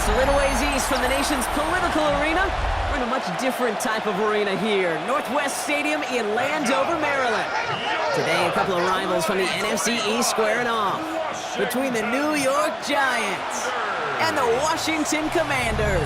Just a little ways east from the nation's political arena, we're in a much different type of arena here. Northwest Stadium in Landover, Maryland. Today, a couple of rivals from the NFC East squaring off between the New York Giants and the Washington Commanders.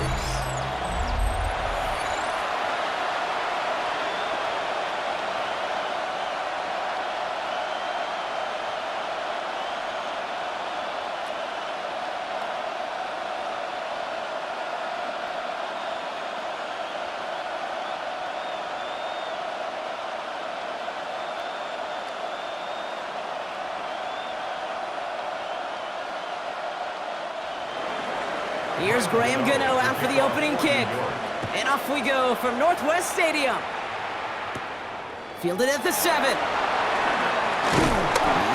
Here's Graham Gano out for the opening kick. And off we go from Northwest Stadium. Fielded at the 7. He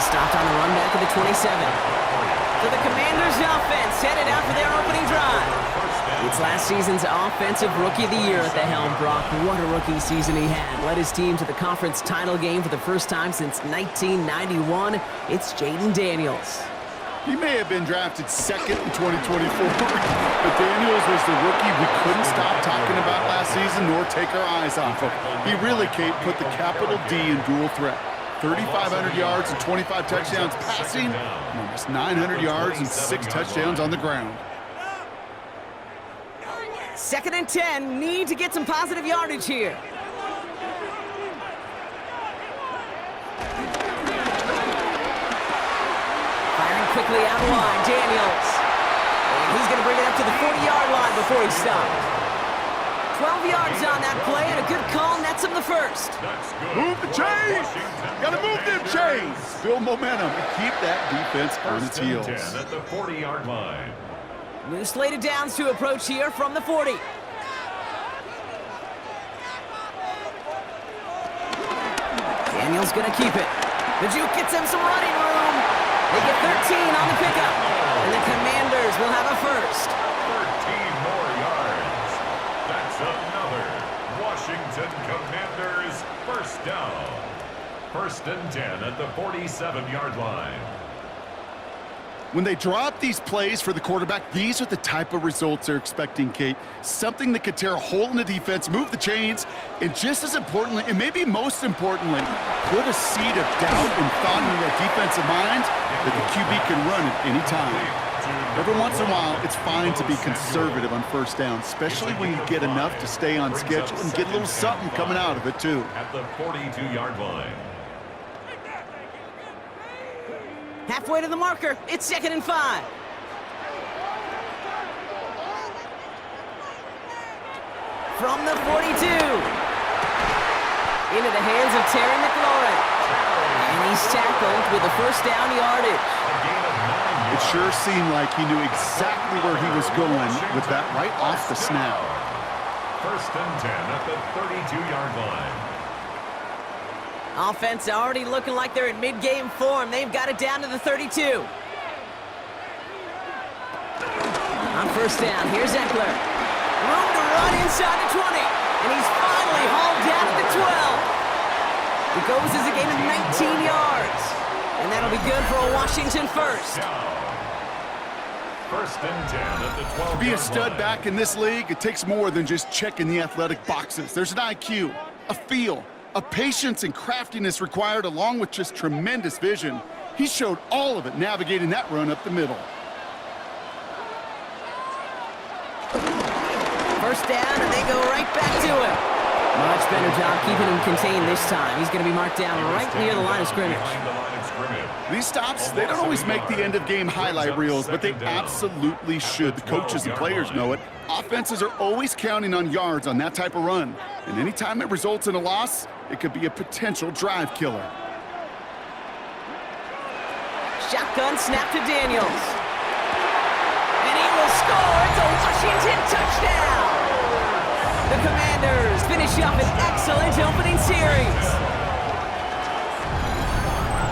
stopped on the run back at the 27. So the Commanders' offense headed out for their opening drive. It's last season's Offensive Rookie of the Year at the helm, Brock. What a rookie season he had. Led his team to the conference title game for the first time since 1991. It's Jaden Daniels. He may have been drafted second in 2024, but Daniels was the rookie we couldn't stop talking about last season nor take our eyes off of. He really, Kate, put the capital D in dual threat. 3,500 yards and 25 touchdowns passing, and almost 900 yards and 6 touchdowns on the ground. 2nd and 10, need to get some positive yardage here. Quickly out of line, Daniels. And he's going to bring it up to the 40-yard line before he stopped. 12 yards on that play, and a good call nets him the first. Move the chains! Got to move them chains! Build momentum and keep that defense on its heels. 10 at the 40-yard line. New slated downs to approach here from the 40. Daniels going to keep it. The juke gets him some running room. They get 13 on the pickup, and the Commanders will have a first. 13 more yards. That's another Washington Commanders first down. 1st and 10 at the 47-yard line. When they drop these plays for the quarterback, these are the type of results they're expecting, Kate. Something that could tear a hole in the defense, move the chains, and just as importantly, and maybe most importantly, put a seed of doubt and thought in their defensive mind that the QB can run at any time. Every once in a while, it's fine to be conservative on 1st down, especially when you get enough to stay on schedule and get a little something coming out of it, too. At the 42-yard line. Halfway to the marker, it's 2nd and 5. From the 42. Into the hands of Terry McLaurin. And he's tackled with a first down yardage. It sure seemed like he knew exactly where he was going with that right off the snap. 1st and 10 at the 32-yard line. Offense already looking like they're in mid-game form. They've got it down to the 32. On 1st down, here's Eckler. Room to run inside the 20. And he's finally hauled down at the 12. It goes as a gain of 19 yards. And that'll be good for a Washington first. 1st and 10 at the 12. To be a stud back in this league, it takes more than just checking the athletic boxes. There's an IQ, a feel, a patience and craftiness required, along with just tremendous vision. He showed all of it navigating that run up the middle. 1st down, and they go right back to him. Much better job keeping him contained this time. He's going to be marked down right near the line of scrimmage. These stops, they don't always make the end-of-game highlight reels, but they absolutely should. The coaches and players know it. Offenses are always counting on yards on that type of run. And anytime it results in a loss, it could be a potential drive killer. Shotgun snap to Daniels. And he will score. It's a Washington touchdown. The Commanders finish up an excellent opening series.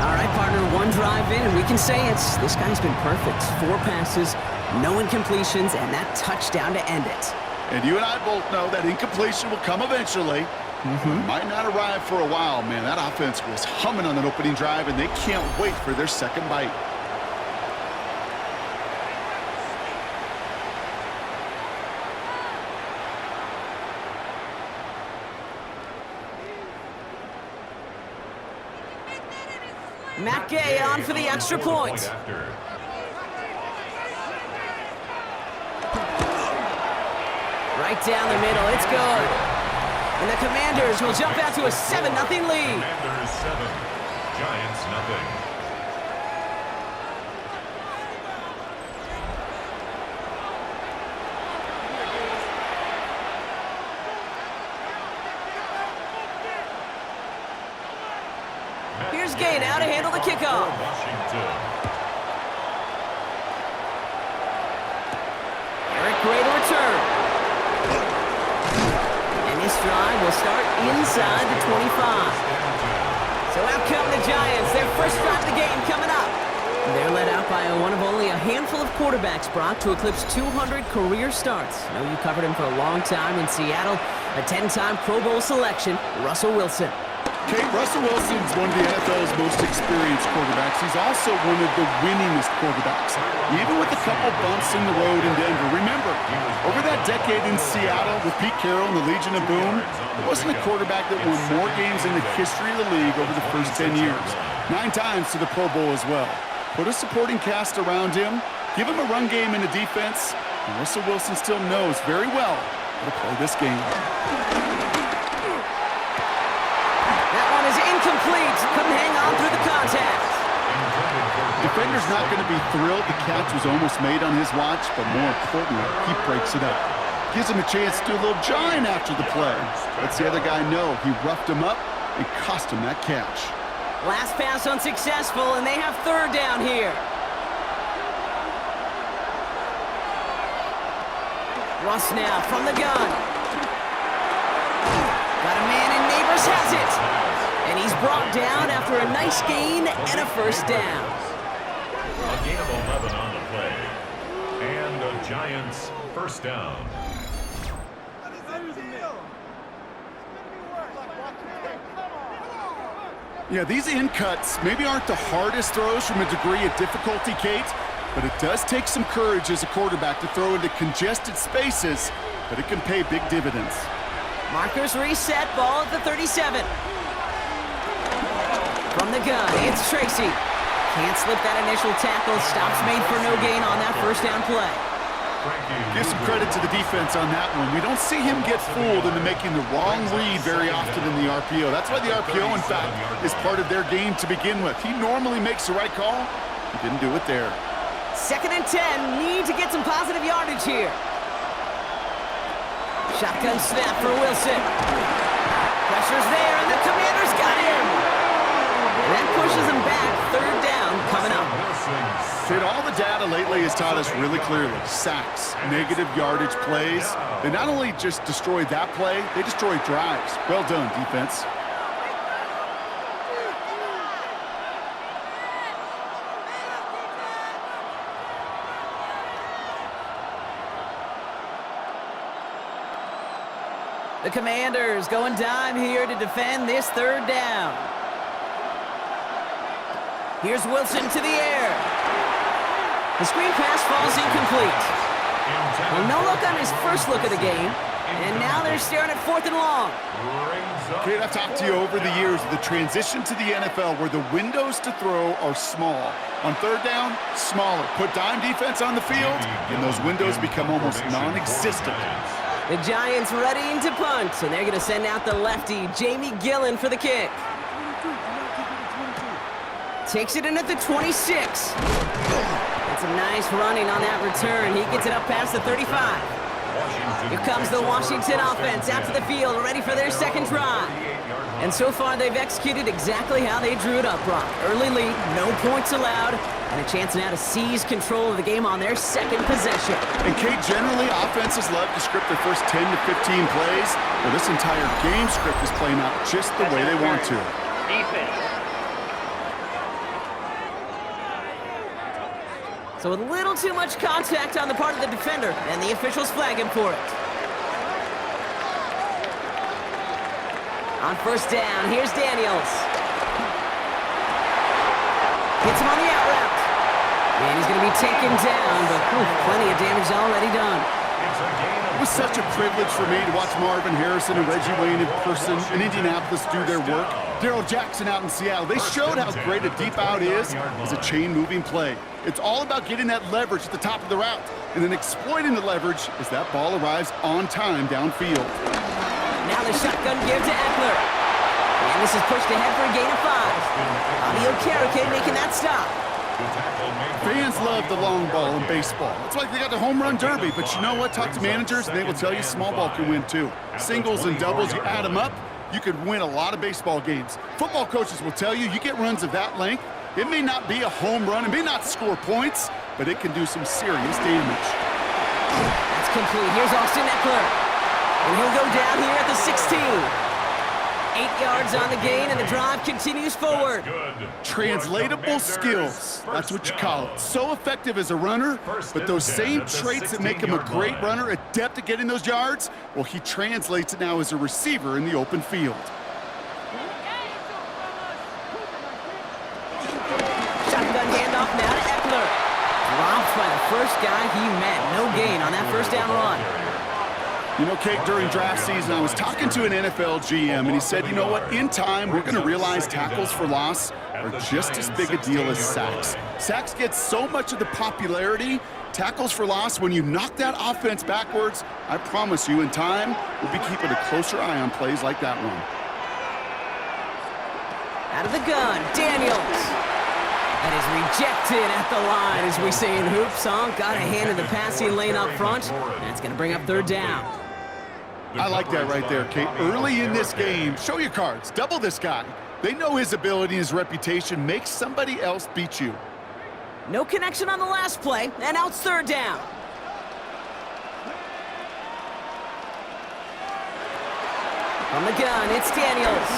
All right, partner, one drive in, and we can say this guy's been perfect. 4 passes, no incompletions, and that touchdown to end it. And you and I both know that incompletion will come eventually. Might not arrive for a while, man. That offense was humming on that opening drive, and they can't wait for their second bite. Matt Gay on for the extra point. Right down the middle, it's good. And the Commanders will jump out to a 7-0 lead. Commanders 7, Giants nothing. Here's Gay now to handle the kickoff. Washington. Eric Gray to return. And this drive will start inside the 25. So out come the Giants. Their first drive of the game coming up. They're led out by one of only a handful of quarterbacks, Brock, to eclipse 200 career starts. I know you covered him for a long time in Seattle. A 10-time Pro Bowl selection, Russell Wilson. Kate, Russell Wilson's one of the NFL's most experienced quarterbacks. He's also one of the winningest quarterbacks, even with a couple bumps in the road in Denver. Remember, over that decade in Seattle with Pete Carroll and the Legion of Boom, there wasn't a quarterback that won more games in the history of the league over the first 10 years. 9 times to the Pro Bowl as well. Put a supporting cast around him, give him a run game and a defense, and Russell Wilson still knows very well how to play this game. Incomplete. Couldn't hang on through the contact. Defender's not going to be thrilled the catch was almost made on his watch, but more importantly, he breaks it up. Gives him a chance to do a little jawing after the play. Lets the other guy know he roughed him up and cost him that catch. Last pass unsuccessful, and they have third down here. Russ now from the gun. Got a man, and Neighbors has it. And he's brought down after a nice gain and a first down. A gain of 11 on the play. And the Giants first down. Yeah, these in cuts maybe aren't the hardest throws from a degree of difficulty, Kate, but it does take some courage as a quarterback to throw into congested spaces, but it can pay big dividends. Markers reset, ball at the 37. From the gun, it's Tracy. Can't slip that initial tackle. Stops made for no gain on that first down play. Give some credit to the defense on that one. We don't see him get fooled into making the wrong read very often in the RPO. That's why the RPO, in fact, is part of their game to begin with. He normally makes the right call. He didn't do it there. 2nd and 10. Need to get some positive yardage here. Shotgun snap for Wilson. Pressure's there, and the Commanders got him. And that pushes him back. Third down coming up. Kid, all the data lately has taught us really clearly. Sacks, negative yardage plays. They not only just destroy that play, they destroy drives. Well done, defense. The Commanders going dime here to defend this third down. Here's Wilson to the air. The screen pass falls incomplete. Well, no look on his first look of the game. And now they're staring at 4th and long. Kate, I've talked to you over the years of the transition to the NFL where the windows to throw are small. On third down, smaller. Put dime defense on the field, and those windows become almost non-existent. The Giants readying to punt, and they're going to send out the lefty, Jamie Gillen, for the kick. Takes it in at the 26. That's a nice running on that return. He gets it up past the 35. Here comes the Washington offense out to the field, ready for their second drive. And so far, they've executed exactly how they drew it up, Brock. Early lead, no points allowed, and a chance now to seize control of the game on their second possession. And Kate, generally, offenses love to script their first 10 to 15 plays. Well, this entire game script is playing out just the way they want to. Defense. So a little too much contact on the part of the defender, and the officials flag him for it. On first down, here's Daniels. Hits him on the out route. And he's going to be taken down, but plenty of damage already done. It's a gain of It was such a privilege for me to watch Marvin Harrison and Reggie Wayne in person in Indianapolis do their work. Darrell Jackson out in Seattle. They showed how great a deep out is as a chain-moving play. It's all about getting that leverage at the top of the route and then exploiting the leverage as that ball arrives on time downfield. Now the shotgun give to Eckler. And this is pushed ahead for a gain of 5. Bobby Okereke making that stop. Fans love the long ball in baseball. It's like they got the home run derby, but you know what? Talk to managers and they will tell you small ball can win too. Singles and doubles, you add them up, you could win a lot of baseball games. Football coaches will tell you get runs of that length. It may not be a home run, it may not score points, but it can do some serious damage. That's complete. Here's Austin Eckler. And he'll go down here at the 16. 8 yards on the gain, and the drive continues forward. Translatable skills. That's what you call it. So effective as a runner, but those same traits that make him a great runner, adept at getting those yards, well, he translates it now as a receiver in the open field. Shotgun handoff now to Eckler. Dropped by the first guy he met. No gain on that first down run. You know, Kate, during draft season, I was talking to an NFL GM, and he said, you know what, in time, we're going to realize tackles for loss are just as big a deal as sacks. Sacks get so much of the popularity. Tackles for loss, when you knock that offense backwards, I promise you, in time, we'll be keeping a closer eye on plays like that one. Out of the gun, Daniels. That is rejected at the line, as we say in hoops. Got a hand in the passing lane up front. That's going to bring up third down. I like that right there, Kate. Early in this game, show your cards. Double this guy. They know his ability and his reputation makes somebody else beat you. No connection on the last play, and now it's third down. From the gun, it's Daniels.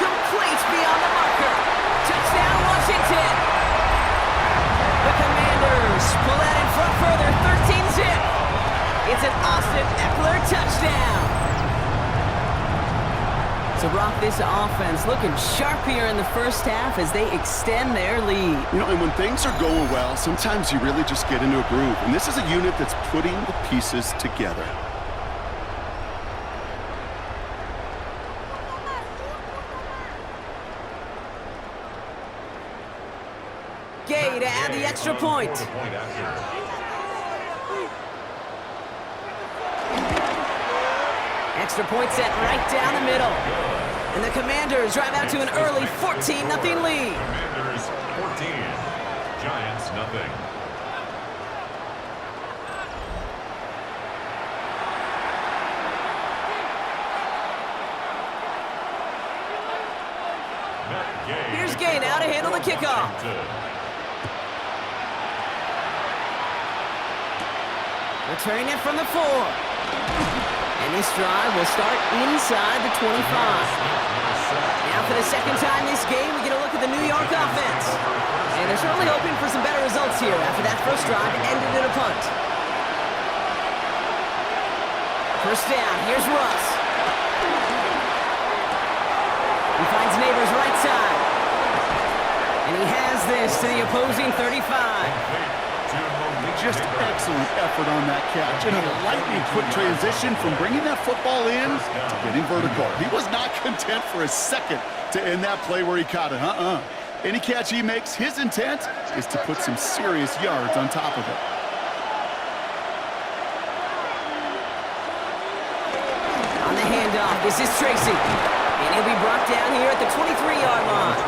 Complete beyond the marker. Touchdown, Washington. The Commanders pull out in front further, 13-zip. It's an Austin Eckler touchdown. So, Brock, this offense looking sharp here in the first half as they extend their lead. You know, and when things are going well, sometimes you really just get into a groove. And this is a unit that's putting the pieces together. Gay to add the extra point. Extra point set right down the middle. And the Commanders drive out to an early 14-0 lead. Commanders 14, Giants nothing. Here's Gay now to handle the kickoff. Returning it from the 4. And this drive will start inside the 25. Now for the second time this game, we get a look at the New York offense. And they're certainly hoping for some better results here after that first drive ended in a punt. First down, here's Russ. He finds Neighbors right side. And he has this to the opposing 35. Just excellent effort on that catch. And a lightning quick transition from bringing that football in to getting vertical. He was not content for a second to end that play where he caught it. Any catch he makes, his intent is to put some serious yards on top of it. On the handoff, this is Tracy. And he'll be brought down here at the 23-yard line.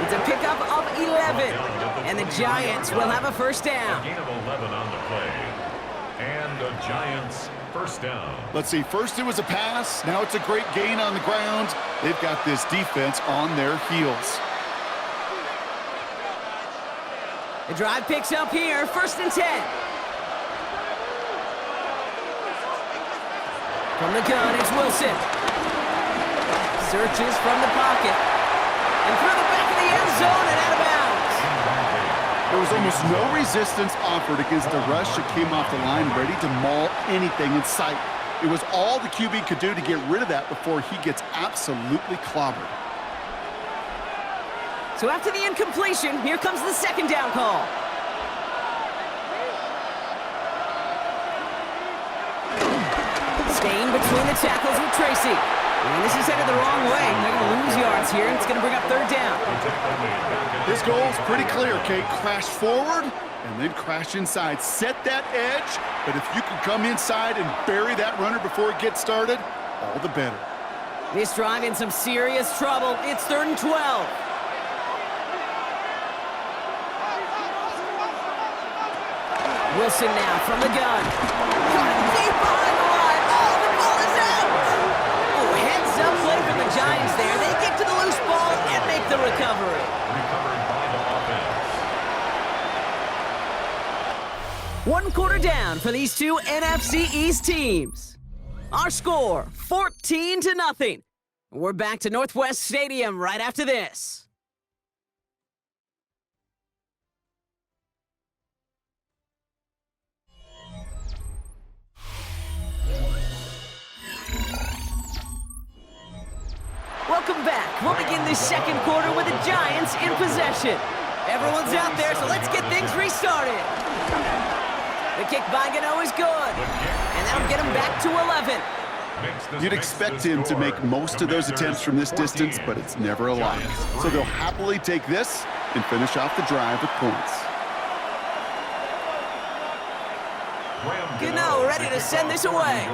It's a pickup of 11. And the Giants will have a first down. Gain of 11 on the play. And the Giants first down. Let's see, first it was a pass. Now it's a great gain on the ground. They've got this defense on their heels. The drive picks up here, 1st and 10. From the gun, it's Wilson. Searches from the pocket. And through the back of the end zone and out of bounds. There was almost no resistance offered against the rush that came off the line, ready to maul anything in sight. It was all the QB could do to get rid of that before he gets absolutely clobbered. So after the incompletion, here comes the second down call. Staying between the tackles with Tracy. And this is headed the wrong way. They're going to lose yards here, and it's going to bring up third down. His goal is pretty clear, Kate. Crash forward and then crash inside. Set that edge, but if you can come inside and bury that runner before it gets started, all the better. This drive in some serious trouble. It's 3rd and 12. Wilson now from the gun. Got it deep behind the line. Oh, the ball is out. Oh, heads up play from the Giants there. They get to the loose ball and make the recovery. Recovered by the offense. 1 quarter down for these two NFC East teams. Our score, 14-0. We're back to Northwest Stadium right after this. Welcome back. We'll begin this second quarter with the Giants in possession. Everyone's out there, so let's get things restarted. The kick by Gano is good, and that'll get him back to 11. You'd expect him to make most of those attempts from this distance, but it's never a lot. So they'll happily take this and finish off the drive with points. Gano ready to send this away.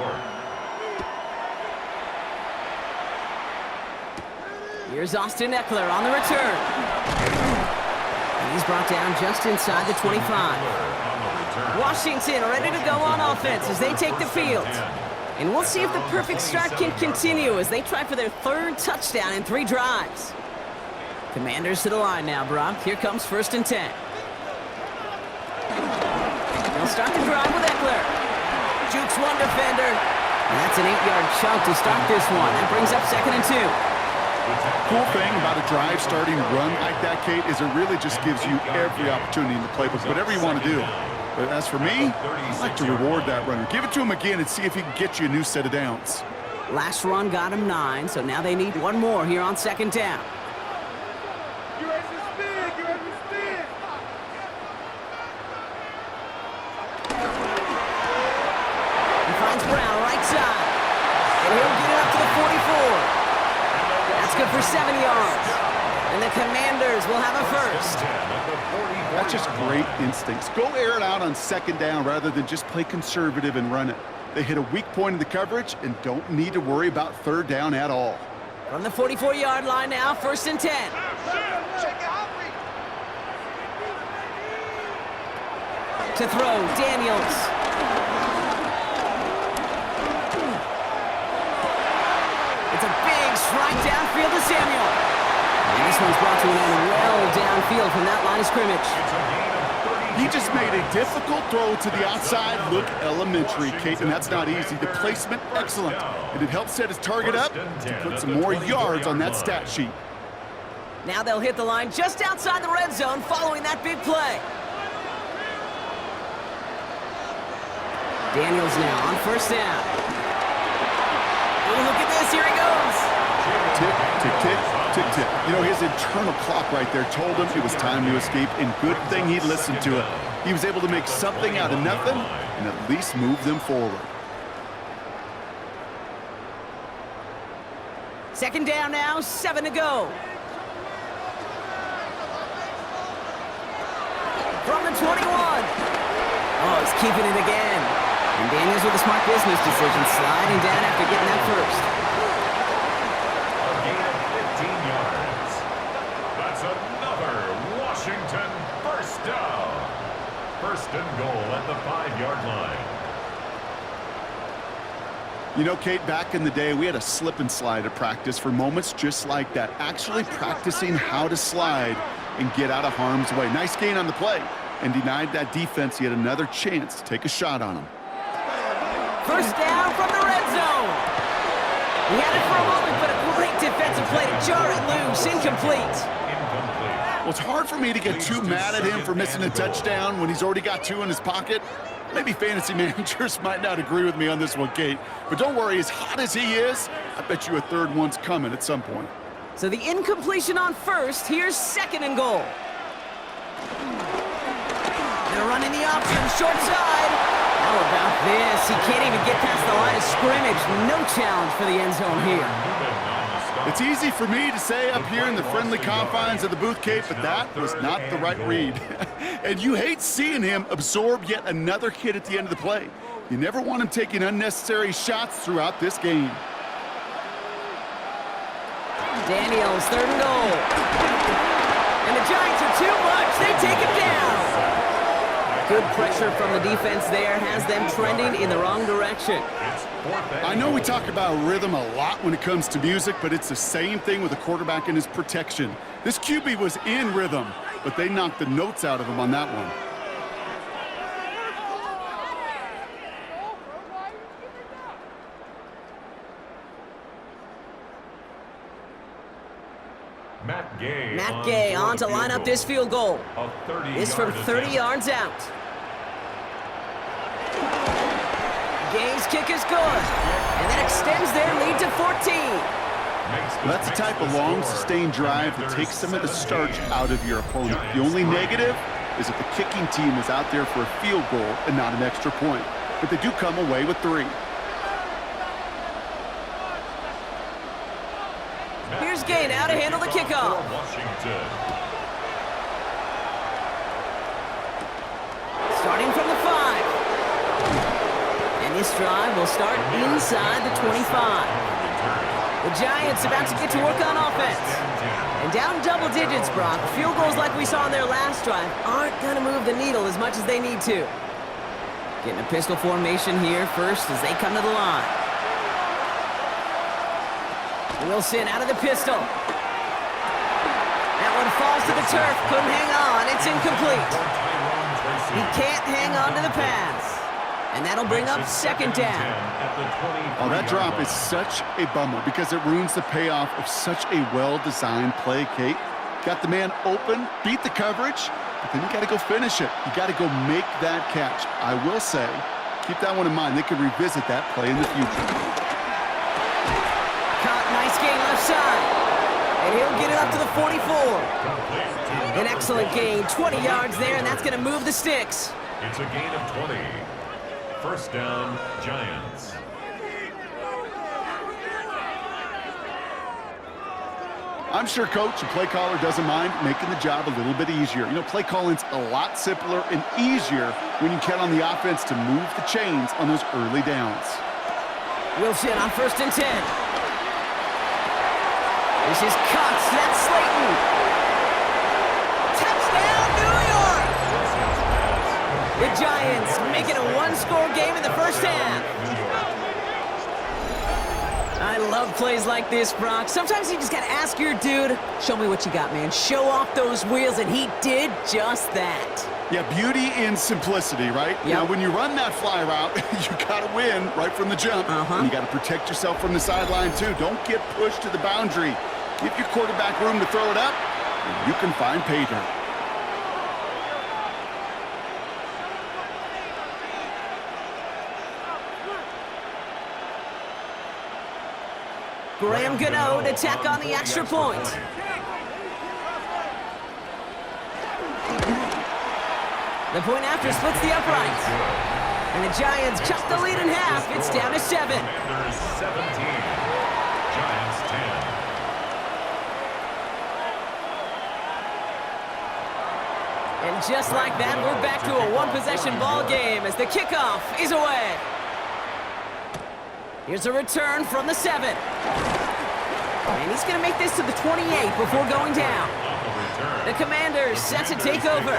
Here's Austin Eckler on the return. And he's brought down just inside the 25. Washington ready to go on offense as they take the field. And we'll see if the perfect start can continue as they try for their 3rd touchdown in 3 drives. Commanders to the line now, Brock. Here comes 1st and 10. They'll start the drive with Eckler. Jukes one defender. And that's an 8-yard chunk to start this one. That brings up 2nd and 2. Cool thing about a drive starting run like that, Kate, is it really just gives you every opportunity in the playbook, whatever you want to do. But as for me, I like to reward that runner. Give it to him again and see if he can get you a new set of downs. Last run got him 9, so now they need one more here on 2nd down. You ready to spin? You ready to spin? He finds Brown right side. And he'll get it up to the 44. That's good for 7 yards. And the Commanders will have a 1st. That's just great instincts. Go air it out on 2nd down rather than just play conservative and run it. They hit a weak point in the coverage and don't need to worry about 3rd down at all. From the 44-yard line now, 1st and 10. To throw, Daniels. It's a big strike downfield to Samuel. And this one's brought to an end well downfield from that line of scrimmage. He just made a difficult throw to the outside. Look elementary, Kate, and that's not easy. The placement, excellent. And it helped set his target up to put some more yards on that stat sheet. Now they'll hit the line just outside the red zone following that big play. Daniels now on 1st down. Oh, look at this, here he goes. Tick, tick, tick, tick, tick. You know, his internal clock right there told him it was time to escape, and good thing he listened to it. He was able to make something out of nothing and at least move them forward. 2nd down now, 7 to go. From the 21. Oh, he's keeping it again. And Daniels with a smart business decision, sliding down after getting that 1st. A gain of 15 yards. That's another Washington 1st down. 1st and goal at the 5-yard line. You know, Kate, back in the day, we had a slip and slide at practice for moments just like that. Actually practicing how to slide and get out of harm's way. Nice gain on the play, and denied that defense yet another chance to take a shot on him. 1st down from the red zone. He had it for a moment, but a great defensive play to jar it loose. Incomplete. Well, it's hard for me to get too mad at him for missing a touchdown when he's already got 2 in his pocket. Maybe fantasy managers might not agree with me on this one, Kate. But don't worry, as hot as he is, I bet you a 3rd one's coming at some point. So the incompletion on 1st, here's 2nd and goal. They're running the option, short side. How about this? He can't even get past the line of scrimmage. No challenge for the end zone here. It's easy for me to say up here in the friendly confines of the booth, Kate, but that was not the right read. And you hate seeing him absorb yet another hit at the end of the play. You never want him taking unnecessary shots throughout this game. Daniels, 3rd and goal. And the Giants are too much. They take him down. Good pressure from the defense there has them trending in the wrong direction. I know we talk about rhythm a lot when it comes to music, but it's the same thing with a quarterback and his protection. This QB was in rhythm, but they knocked the notes out of him on that one. Matt Gay on to line up this field goal. This from 30 yards out. Gay's kick is good, and that extends their lead to 14. That's the type of long, sustained drive that takes some of the starch out of your opponent. The only negative is that the kicking team is out there for a field goal and not an extra point. But they do come away with 3. Here's Gay now to handle the kickoff. Starting from the 5. And this drive will start inside the 25. The Giants about to get to work on offense. And down double digits, Brock. Field goals like we saw in their last drive aren't going to move the needle as much as they need to. Getting a pistol formation here first as they come to the line. Wilson out of the pistol. That one falls to the turf. Couldn't hang on. It's incomplete. He can't hang on to the pass. And that'll bring up 2nd down. Oh, that drop is such a bummer because it ruins the payoff of such a well-designed play, Kate. Got the man open, beat the coverage, but then you got to go finish it. You got to go make that catch. I will say, keep that one in mind. They could revisit that play in the future. Nice gain left side. And he'll get it up to the 44. An excellent gain, 20 yards there, and that's going to move the sticks. It's a gain of 20. 1st down, Giants. I'm sure coach and play caller doesn't mind making the job a little bit easier. You know, play calling's a lot simpler and easier when you count on the offense to move the chains on those early downs. Wilson on 1st and 10. This is Cox. That's Slayton. Touchdown, New York! The Giants making a 1-score game in the 1st half. I love plays like this, Brock. Sometimes you just got to ask your dude, show me what you got, man. Show off those wheels, and he did just that. Yeah, beauty in simplicity, right? Yep. Now, when you run that fly route, you got to win right from the jump. And you got to protect yourself from the sideline, too. Don't get pushed to the boundary. Give your quarterback room to throw it up, and you can find pay dirt. Graham Gano to tack on the extra point. The point after splits the uprights. And the Giants cut the lead in half. It's down to 7. Commanders 17. Giants 10. And just like that, we're back to a one-possession ball game as the kickoff is away. Here's a return from the 7. And he's going to make this to the 28 before going down. The Commanders set to take over.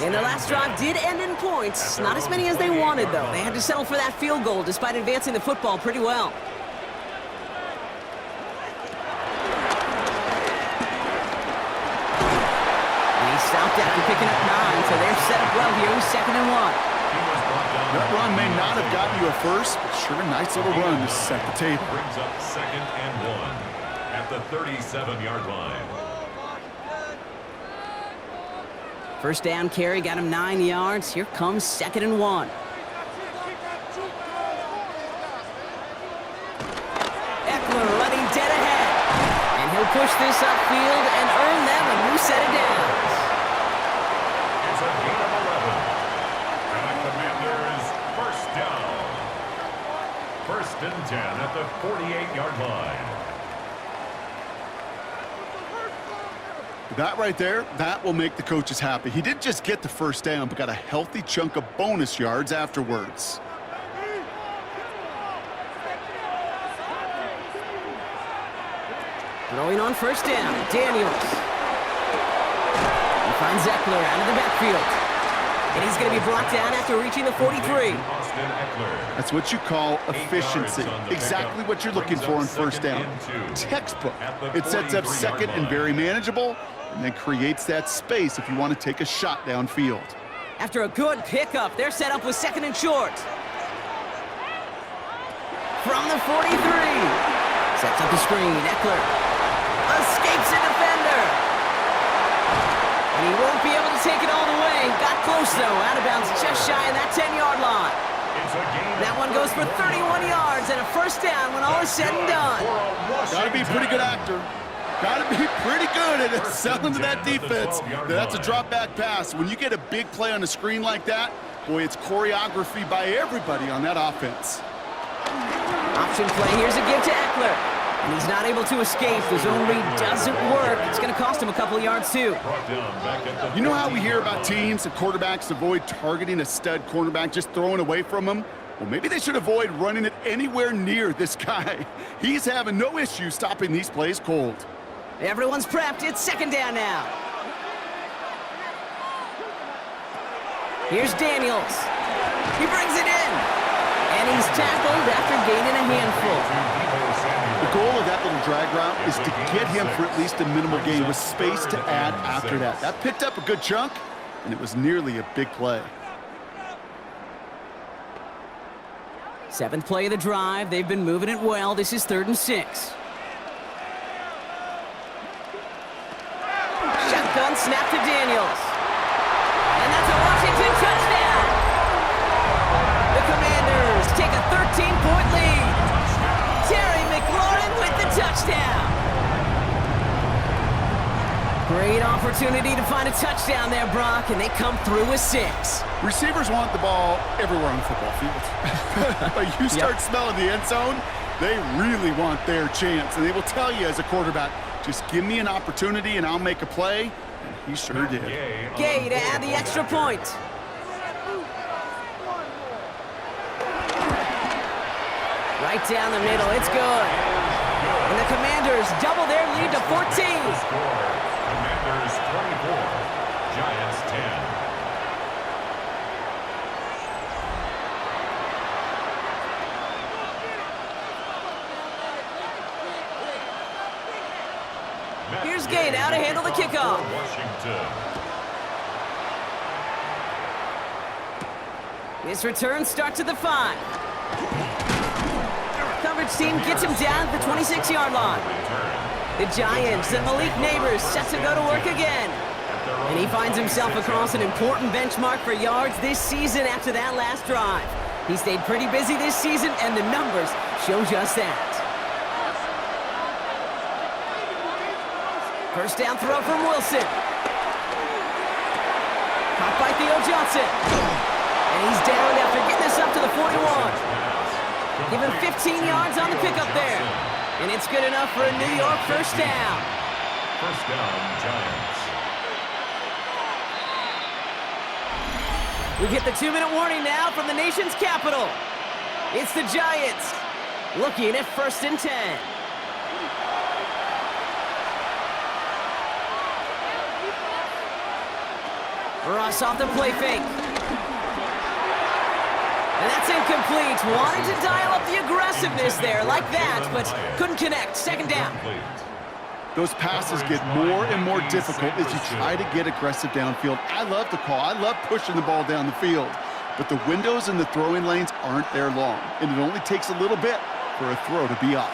And the last drive did end in points. Not as many as they wanted, though. They had to settle for that field goal despite advancing the football pretty well. Stopped after picking up 9, so they're set up well here. 2nd and 1. That run may not have gotten you a first, but sure a nice little run to set the table. Brings up 2nd and 1 at the 37-yard line. First down carry got him 9 yards. Here comes 2nd and 1. Eckler running dead ahead. And he'll push this upfield and earn them a new set of downs. It's a gain of 11. And the Commanders' 1st 10 at the 48-yard line. That right there, that will make the coaches happy. He didn't just get the first down, but got a healthy chunk of bonus yards afterwards. Throwing on first down, Daniels. He finds Eckler out of the backfield. And he's going to be brought down after reaching the 43. That's what you call efficiency. Exactly what you're looking for on first down. Textbook. It sets up second and very manageable, and then creates that space if you want to take a shot downfield. After a good pickup, they're set up with second and short. From the 43. Sets up the screen. Eckler escapes a defender. And he won't be able to take it all the way. Got close, though. Out of bounds just shy of that 10-yard line. That one goes for 31 yards and a first down when all is said and done. Got to be a pretty good actor. Got to be pretty good at selling to that defense. That's a drop-back pass. When you get a big play on a screen like that, boy, it's choreography by everybody on that offense. Option play. Here's a give to Eckler. And he's not able to escape. The zone read doesn't work. It's going to cost him a couple of yards, too. You know how we hear about teams and quarterbacks avoid targeting a stud cornerback, just throwing away from him? Well, maybe they should avoid running it anywhere near this guy. He's having no issue stopping these plays cold. Everyone's prepped. It's second down now. Here's Daniels. He brings it in. And he's tackled after gaining a handful. The goal of that little drag route is to get him for at least a minimal gain with space to add after that. That picked up a good chunk, and it was nearly a big play. Seventh play of the drive. They've been moving it well. This is 3rd and 6. Shotgun snap to Daniels. And that's a Washington touchdown. The Commanders take a 13-point lead. McLaurin with the touchdown. Great opportunity to find a touchdown there, Brock, and they come through with 6. Receivers want the ball everywhere on the football field. But you start smelling the end zone, they really want their chance. And they will tell you as a quarterback, just give me an opportunity and I'll make a play. And he sure did. Gay to add the extra point. Right down the middle, it's good. And the Commanders double their lead to 14. Commanders 24, Giants 10. Here's Gay now to handle the kickoff. Washington. This return starts at the 5. Coverage team gets him down at the 26-yard line. The Giants and Malik Neighbors set to go to work again. And he finds himself across an important benchmark for yards this season after that last drive. He stayed pretty busy this season, and the numbers show just that. First down throw from Wilson. Caught by Theo Johnson. And he's down after getting this up to the 41. Give him 15 yards on the pickup there. And it's good enough for a New York first down. First down, Giants. We get the 2-minute warning now from the nation's capital. It's the Giants looking at 1st and 10. Ross off the play fake. And that's incomplete. Wanted to dial up the aggressiveness there like that, but couldn't connect. Second down. Those passes get more and more difficult as you try to get aggressive downfield. I love the call. I love pushing the ball down the field. But the windows in the throwing lanes aren't there long, and it only takes a little bit for a throw to be off.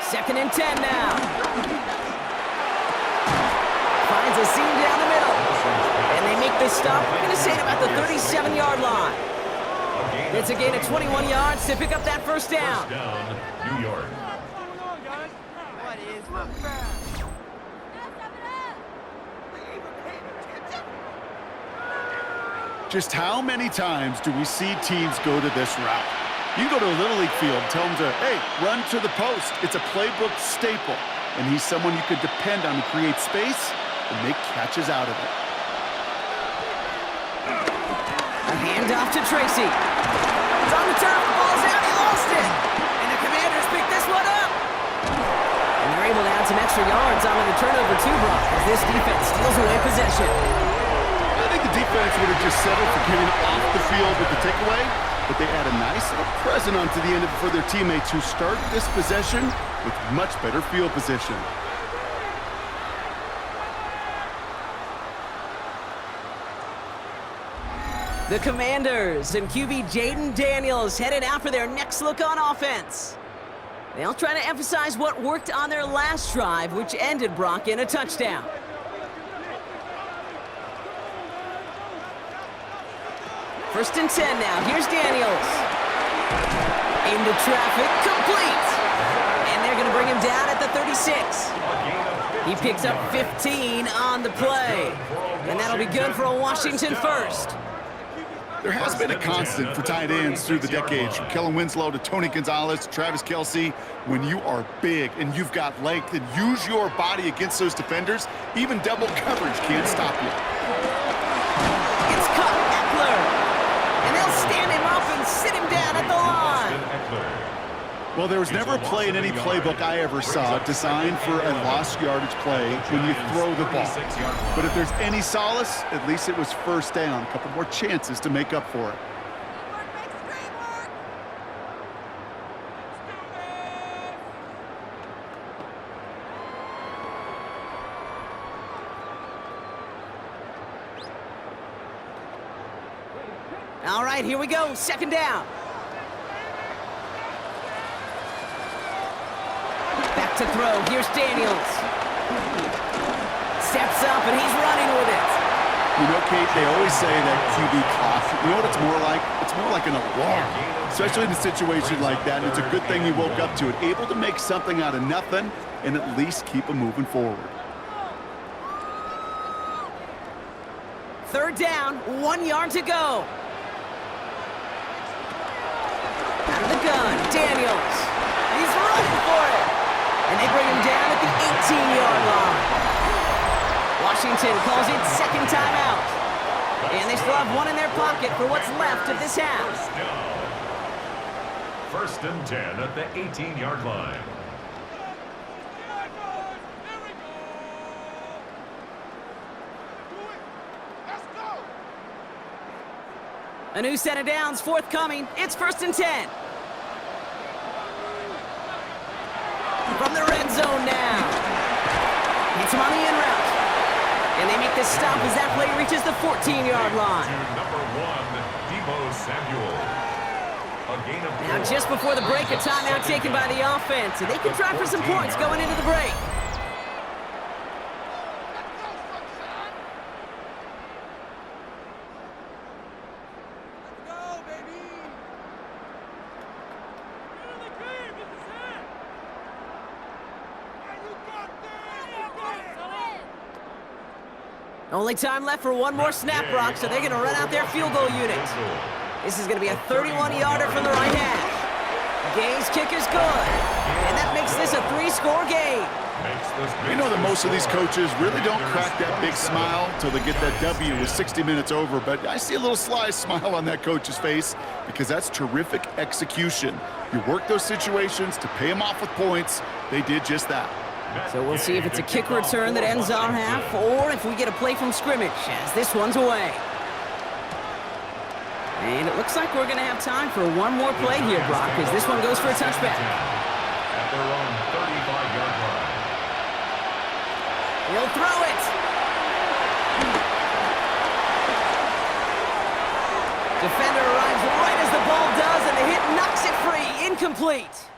Second and 10 now. Finds a seam down the middle. And they make this stop, we're going to say, at about the 37-yard line. It's a gain of 21 yards to pick up that first down. First down, New York. What is the bad? Just how many times do we see teams go to this route? You go to a Little League field, tell them to, hey, run to the post. It's a playbook staple, and he's someone you could depend on to create space and make catches out of it. A handoff to Tracy. It's on the turf, the ball's out, he lost it. And the Commanders pick this one up. And they're able to add some extra yards on the turnover too, Brock, as this defense steals away possession. I think the defense would have just settled for getting off the field with the takeaway, but they add a nice little present onto the end of it for their teammates who start this possession with much better field position. The Commanders and QB Jaden Daniels headed out for their next look on offense. They'll try to emphasize what worked on their last drive, which ended, Brock, in a touchdown. First and 10 now. Here's Daniels. Into traffic, complete. And they're going to bring him down at the 36. He picks up 15 on the play. And that'll be good for a Washington first. There has been a constant for tight ends through the decades, from Kellen Winslow to Tony Gonzalez, Travis Kelce. When you are big and you've got length and use your body against those defenders, even double coverage can't stop you. It's caught, Eckler. And they'll stand him up and sit him down at the line. Well, there was never a play in any playbook I ever saw designed for a lost yardage play when you throw the ball. But if there's any solace, at least it was first down. A couple more chances to make up for it. All right, here we go. Second down. Back to throw. Here's Daniels. Steps up, and he's running with it. You know, Kate, they always say that QB clock. You know what it's more like? It's more like an alarm, especially in a situation like that. And it's a good thing he woke up to it, able to make something out of nothing and at least keep him moving forward. Third down, 1 yard to go. Out of the gun, Daniels. He's running for it. And they bring him down at the 18-yard line. Washington calls it second timeout. And they still have one in their pocket for what's left of this half. First and 10 at the 18-yard line. A new set of downs forthcoming. It's first and 10. From the red zone now. Hits him on the in route. And they make this stop as that play reaches the 14-yard line. Number 1, Deebo Samuel. A gain of 4. Now just before the break, a timeout taken by the offense. And they can try for some points going into the break. Only time left for one more snap, Brock, so they're going to run out their field goal unit. This is going to be a 31-yarder from the right hash. Gay's kick is good, and that makes this a 3-score game. You know that most of these coaches really don't crack that big smile until they get that W with 60 minutes over, but I see a little sly smile on that coach's face because that's terrific execution. You work those situations to pay them off with points. They did just that. So we'll see if it's a kick return that ends our half or if we get a play from scrimmage as this one's away. And it looks like we're going to have time for one more play here, Brock, because this one goes for a touchback. At their own 35-yard line. He'll throw it. Defender arrives right as the ball does, and the hit knocks it free. Incomplete.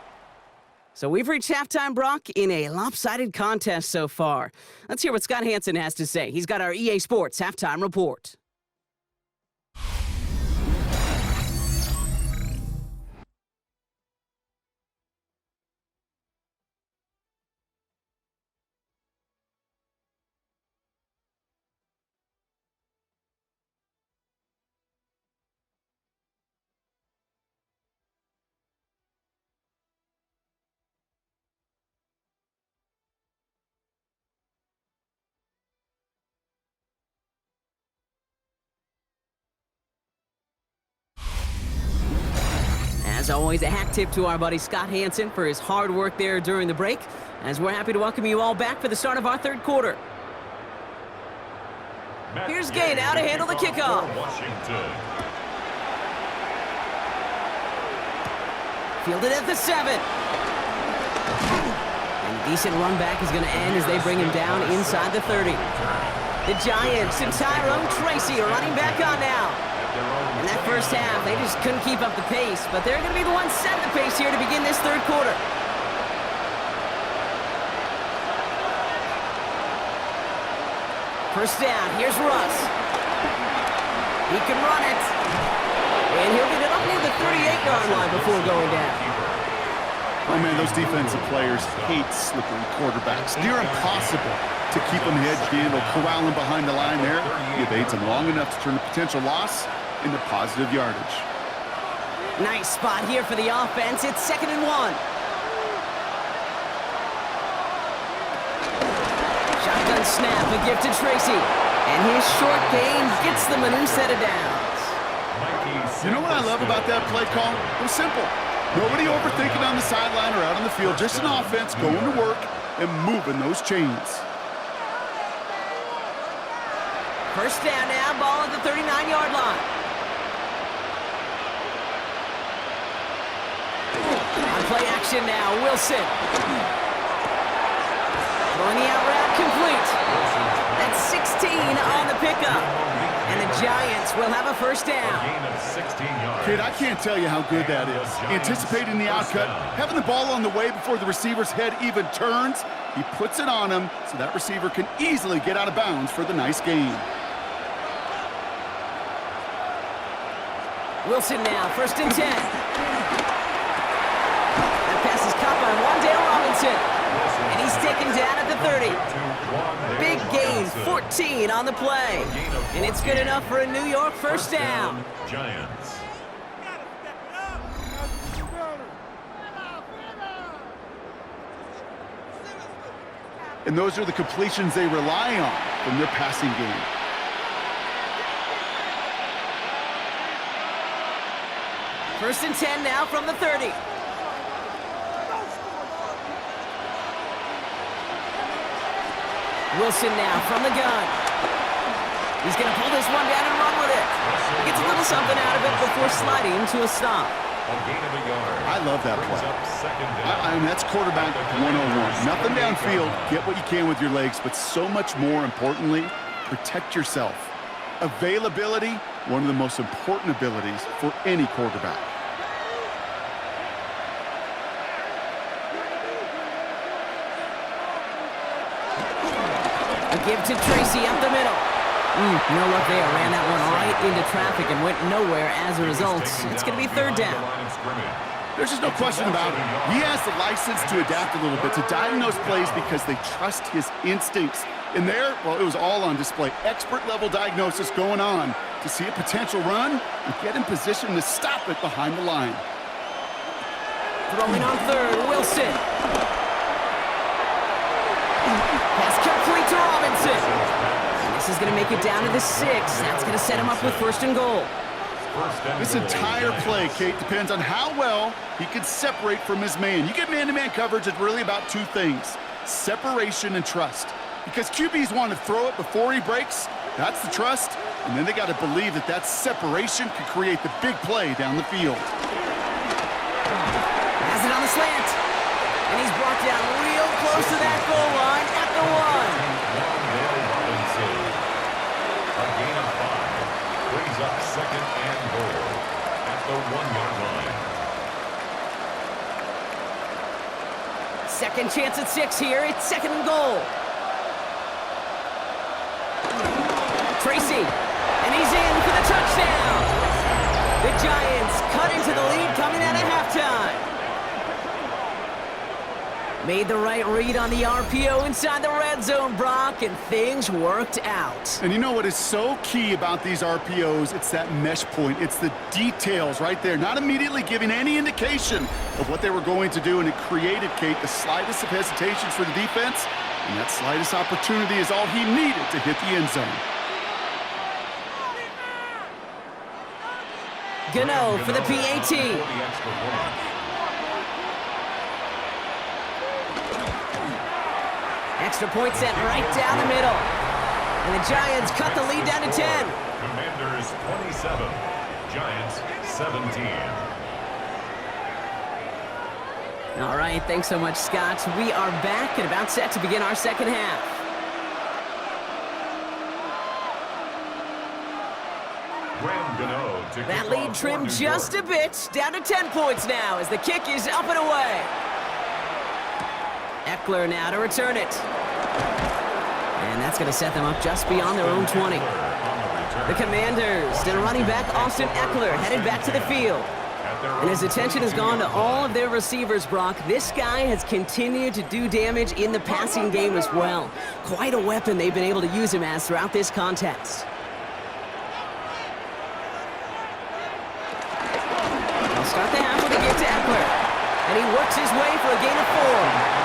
So we've reached halftime, Brock, in a lopsided contest so far. Let's hear what Scott Hansen has to say. He's got our EA Sports halftime report. As always, a hat tip to our buddy Scott Hansen for his hard work there during the break, as we're happy to welcome you all back for the start of our third quarter. Here's Gay now to handle the kickoff. Washington. Fielded at the 7. And a decent run back is going to end as they bring him down inside the 30. The Giants and Tyrone Tracy are running back on now. In that first half, they just couldn't keep up the pace, but they're going to be the ones setting the pace here to begin this third quarter. First down, here's Russ. He can run it. And he'll get it up near the 38-yard line before going down. Oh, man, those defensive players hate slippery quarterbacks. Near impossible to keep them hedged in or corral them behind the line there. He evades them long enough to turn a potential loss into positive yardage. Nice spot here for the offense. It's 2nd and 1. Shotgun snap, a gift to Tracy. And his short gain gets them a new set of downs. You know what I love about that play call? It was simple. Nobody overthinking on the sideline or out on the field. Just an offense going to work and moving those chains. First down now, ball at the 39-yard line. On play action now, Wilson. Throwing the out route complete. That's 16 on the pickup. And the Giants will have a first down. Kid, I can't tell you how good that is. Anticipating the outcut, having the ball on the way before the receiver's head even turns, he puts it on him so that receiver can easily get out of bounds for the nice gain. Wilson now, 1st and 10. That pass is caught by Wan'Dale Robinson. And he's taken down at the 30. Big gain, 14 on the play. And it's good enough for a New York first down. Giants. And those are the completions they rely on from their passing game. First and 10 now from the 30. Wilson now from the gun. He's going to pull this one down and run with it. He gets a little something out of it before sliding to a stop. I love that play. I mean, that's quarterback 101. Nothing downfield. Get what you can with your legs, but so much more importantly, protect yourself. Availability, one of the most important abilities for any quarterback. A give to Tracy up the middle. No luck there. Ran that one right into traffic and went nowhere as a result. It's going to be 3rd down. There's just no question about it. He has the license to adapt a little bit, to diagnose plays because they trust his instincts. And there, well, it was all on display. Expert-level diagnosis going on to see a potential run and get in position to stop it behind the line. Throwing on 3rd, Wilson. Pass complete to Robinson. And this is going to make it down to the 6. That's going to set him up with 1st and goal. This entire play, Kate, depends on how well he can separate from his man. You get man-to-man coverage, it's really about 2 things: separation and trust. Because QBs want to throw it before he breaks, that's the trust, and then they got to believe that that separation can create the big play down the field. Has it on the slant, and he's brought down real close to that goal line at the 1. A gain of 5 brings up 2nd and goal at the 1-yard line. Second chance at 6 here. It's 2nd and goal. Tracy, and he's in for the touchdown. The Giants cut into the lead coming out of halftime. Made the right read on the RPO inside the red zone, Brock, and things worked out. And you know what is so key about these RPOs? It's that mesh point. It's the details right there, not immediately giving any indication of what they were going to do, and it created, Kate, the slightest of hesitations for the defense, and that slightest opportunity is all he needed to hit the end zone. Gano for the PAT. Extra point sent right down the middle. And the Giants cut the lead down to 10. Commanders 27, Giants 17. All right, thanks so much, Scott. We are back and about set to begin our second half. That lead trimmed just a bit, down to 10 points now as the kick is up and away. Eckler now to return it. And that's going to set them up just beyond their own 20. The Commanders and running back Austin Eckler headed back to the field. And his attention has gone to all of their receivers, Brock. This guy has continued to do damage in the passing game as well. Quite a weapon they've been able to use him as throughout this contest. They'll start the half with a give to Eckler. And he works his way for a gain of 4.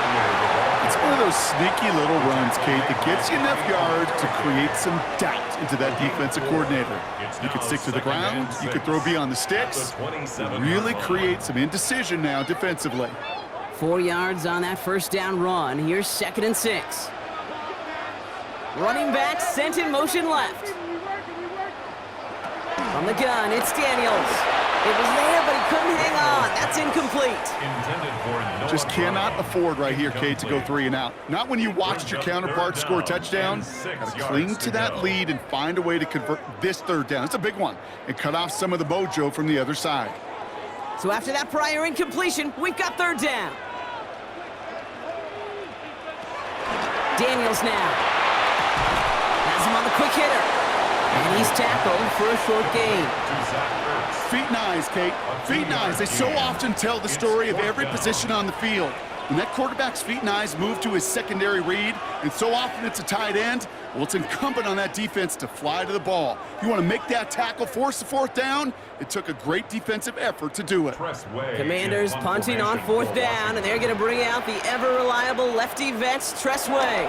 It's one of those sneaky little runs, Kate, that gets you enough yards to create some doubt into that defensive coordinator. You could stick to the ground, you could throw beyond the sticks, really create some indecision now defensively. 4 yards on that first down run. Here's 2nd and 6. Running back sent in motion left. From the gun, it's Daniels. It was there, but he couldn't hang on. That's incomplete. Just cannot afford right here, Kate, to go 3 and out. Not when you watched your counterpart score a touchdown. Got to cling to that lead and find a way to convert this 3rd down. It's a big one. And cut off some of the mojo from the other side. So after that prior incompletion, we've got 3rd down. Daniels now. Has him on the quick hitter. And he's tackled for a short gain. Feet and eyes, Kate. Feet and eyes. They so often tell the story of every position on the field. When that quarterback's feet and eyes move to his secondary read, and so often it's a tight end, well, it's incumbent on that defense to fly to the ball. You want to make that tackle, force the 4th down? It took a great defensive effort to do it. Commanders punting on 4th down, and they're going to bring out the ever-reliable lefty vets, Tressway.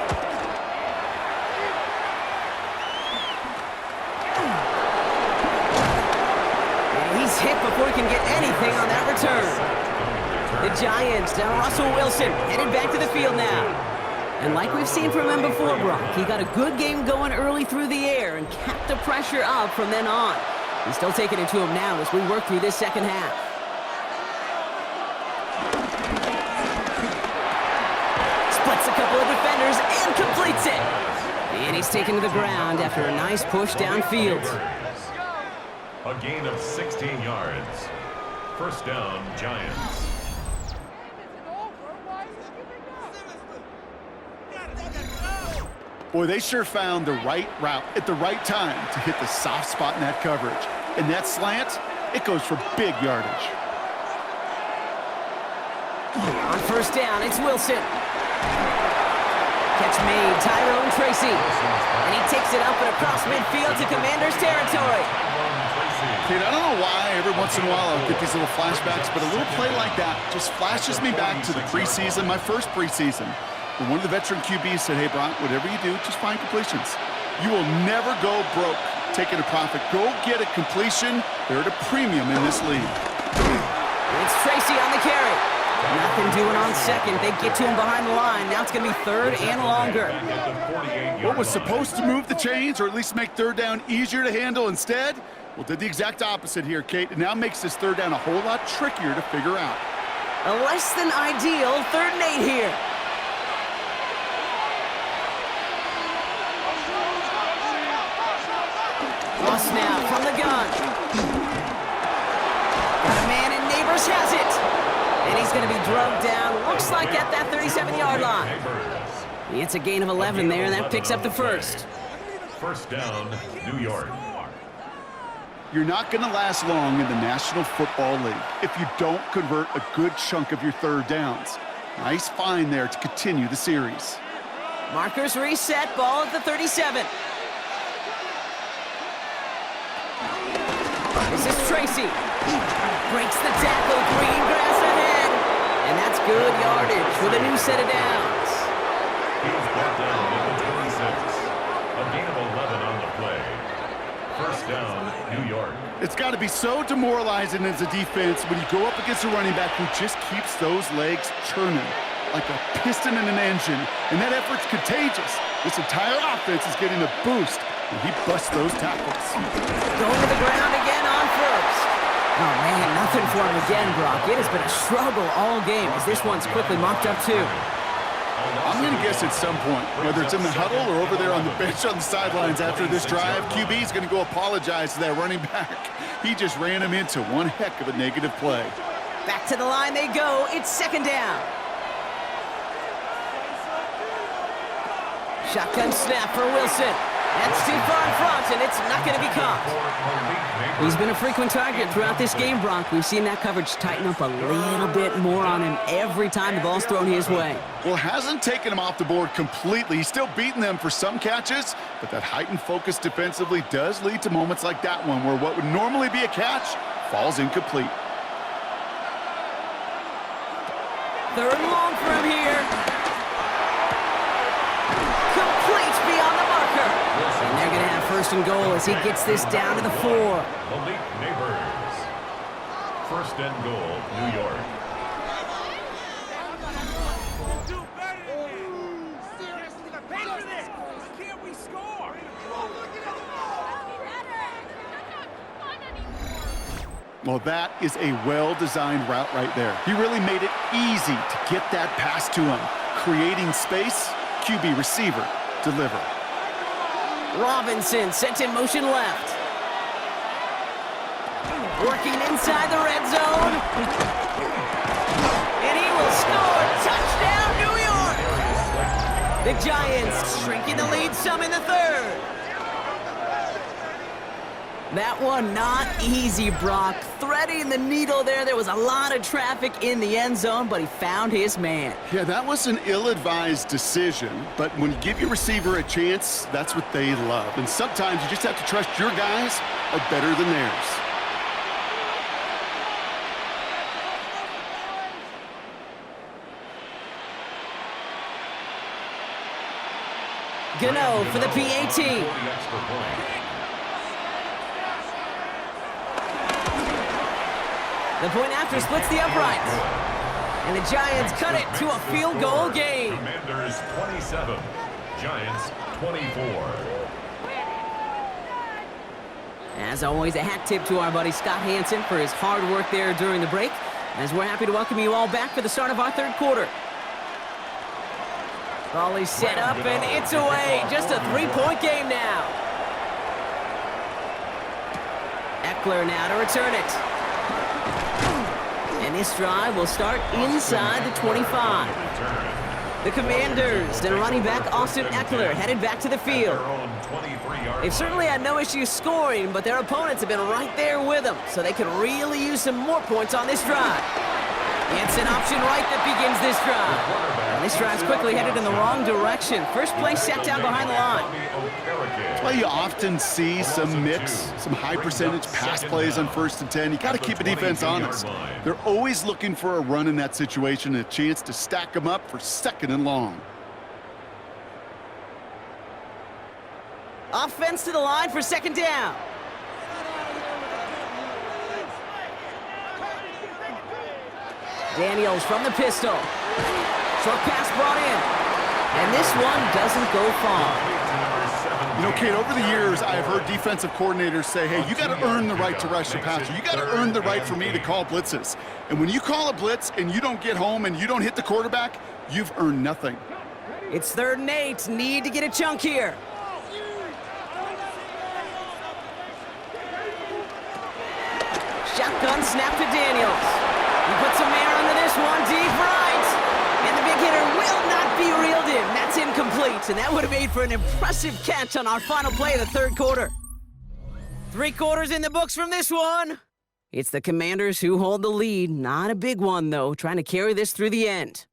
He's hit before he can get anything on that return. The Giants down Russell Wilson, headed back to the field now. And like we've seen from him before, Brock, he got a good game going early through the air and kept the pressure up from then on. He's still taking it to him now as we work through this second half. Splits a couple of defenders and completes it. And he's taken to the ground after a nice push downfield. A gain of 16 yards. 1st down, Giants. Boy, they sure found the right route at the right time to hit the soft spot in that coverage. And that slant, it goes for big yardage. On 1st down, it's Wilson. Catch made, Tyrone Tracy. And he takes it up and across midfield to Commanders territory. Kate, I don't know why every once in a while I'll get these little flashbacks, but a little play like that just flashes me back to the preseason, my first preseason. When one of the veteran QBs said, hey, Brock, whatever you do, just find completions. You will never go broke taking a profit. Go get a completion. They're at a premium in this league. It's Tracy on the carry. Nothing doing on 2nd. They get to him behind the line. Now it's going to be 3rd and longer. What was supposed to move the chains, or at least make 3rd down easier to handle instead? Well, did the exact opposite here, Kate. It now makes this 3rd down a whole lot trickier to figure out. A less than ideal 3rd and 8 here. Ross now from the gun. Got a man and Neighbors has it. And he's going to be drugged down, looks like at that 37-yard line. It's a gain of 11 there, and that picks up the 1st. 1st down, New York. You're not going to last long in the National Football League if you don't convert a good chunk of your 3rd downs. Nice find there to continue the series. Markers reset, ball at the 37. This is Tracy. Breaks the tackle, green grass ahead. And that's good yardage with a new set of downs. He's brought down at the 26. A gain of 11 on the play. 1st down, New York. It's got to be so demoralizing as a defense when you go up against a running back who just keeps those legs churning like a piston in an engine, and that effort's contagious. This entire offense is getting a boost, and he busts those tackles. Going to the ground again on first. Oh, man, nothing for him again, Brock. It has been a struggle all game as this one's quickly mocked up, too. I'm going to guess at some point, whether it's in the huddle or over there on the bench on the sidelines after this drive, QB's going to go apologize to that running back. He just ran him into one heck of a negative play. Back to the line they go. It's second down. Shotgun snap for Wilson. That's too far in front, and it's not going to be caught. He's been a frequent target throughout this game, Brock. We've seen that coverage tighten up a little bit more on him every time the ball's thrown his way. Well, hasn't taken him off the board completely. He's still beating them for some catches, but that heightened focus defensively does lead to moments like that one where what would normally be a catch falls incomplete. Third and long for him here. Complete beyond the marker. And they're going to have first and goal as he gets this down to the 4. Malik Neighbors. First and goal, New York. Well, that is a well-designed route right there. He really made it easy to get that pass to him. Creating space, QB receiver, deliver. Robinson sent in motion left. Working inside the red zone. And he will score. Touchdown, New York! The Giants shrinking the lead some in the third. That one not easy, Brock. Threading the needle there. There was a lot of traffic in the end zone, but he found his man. Yeah, that was an ill-advised decision, but when you give your receiver a chance, that's what they love. And sometimes you just have to trust your guys are better than theirs. Gano for the PAT. The point after splits the uprights. And the Giants cut it to a field goal game. Commanders 27, Giants 24. As always, a hat tip to our buddy Scott Hansen for his hard work there during the break. As we're happy to welcome you all back for the start of our third quarter. Ball is set up and it's away. Just a 3-point game now. Eckler now to return it. And this drive will start inside the 25. The Commanders and running back Austin Eckler headed back to the field. They've certainly had no issues scoring, but their opponents have been right there with them, so they can really use some more points on this drive. It's an option right that begins this drive. And this drive's quickly headed in the wrong direction. First play set down behind the line. That's why you often see some mix, some high percentage pass plays on 1st and 10. You got to keep a defense honest. They're always looking for a run in that situation and a chance to stack them up for 2nd and long. Offense to the line for 2nd down. Daniels from the pistol. Short pass brought in. And this one doesn't go far. You know, Kate, over the years, I've heard defensive coordinators say, hey, you got to earn the right to rush the passer. You got to earn the right for me to call blitzes. And when you call a blitz and you don't get home and you don't hit the quarterback, you've earned nothing. It's 3rd and 8. Need to get a chunk here. Shotgun snap to Daniels. He puts a man under this one, deep right. And the big hitter will not be reeled in. That's incomplete, and that would have made for an impressive catch on our final play of the 3rd quarter. 3 quarters in the books from this one. It's the Commanders who hold the lead. Not a big one, though, trying to carry this through the end.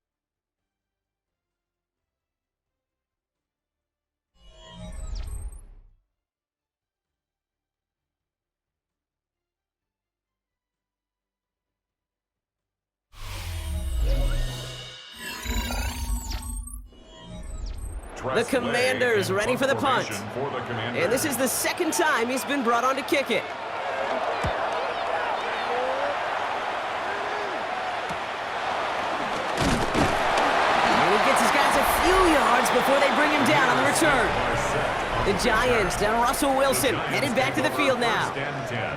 The Commanders ready for the punt. And this is the 2nd time he's been brought on to kick it. before they bring him down on the return. The Giants down Russell Wilson, headed back to the field now.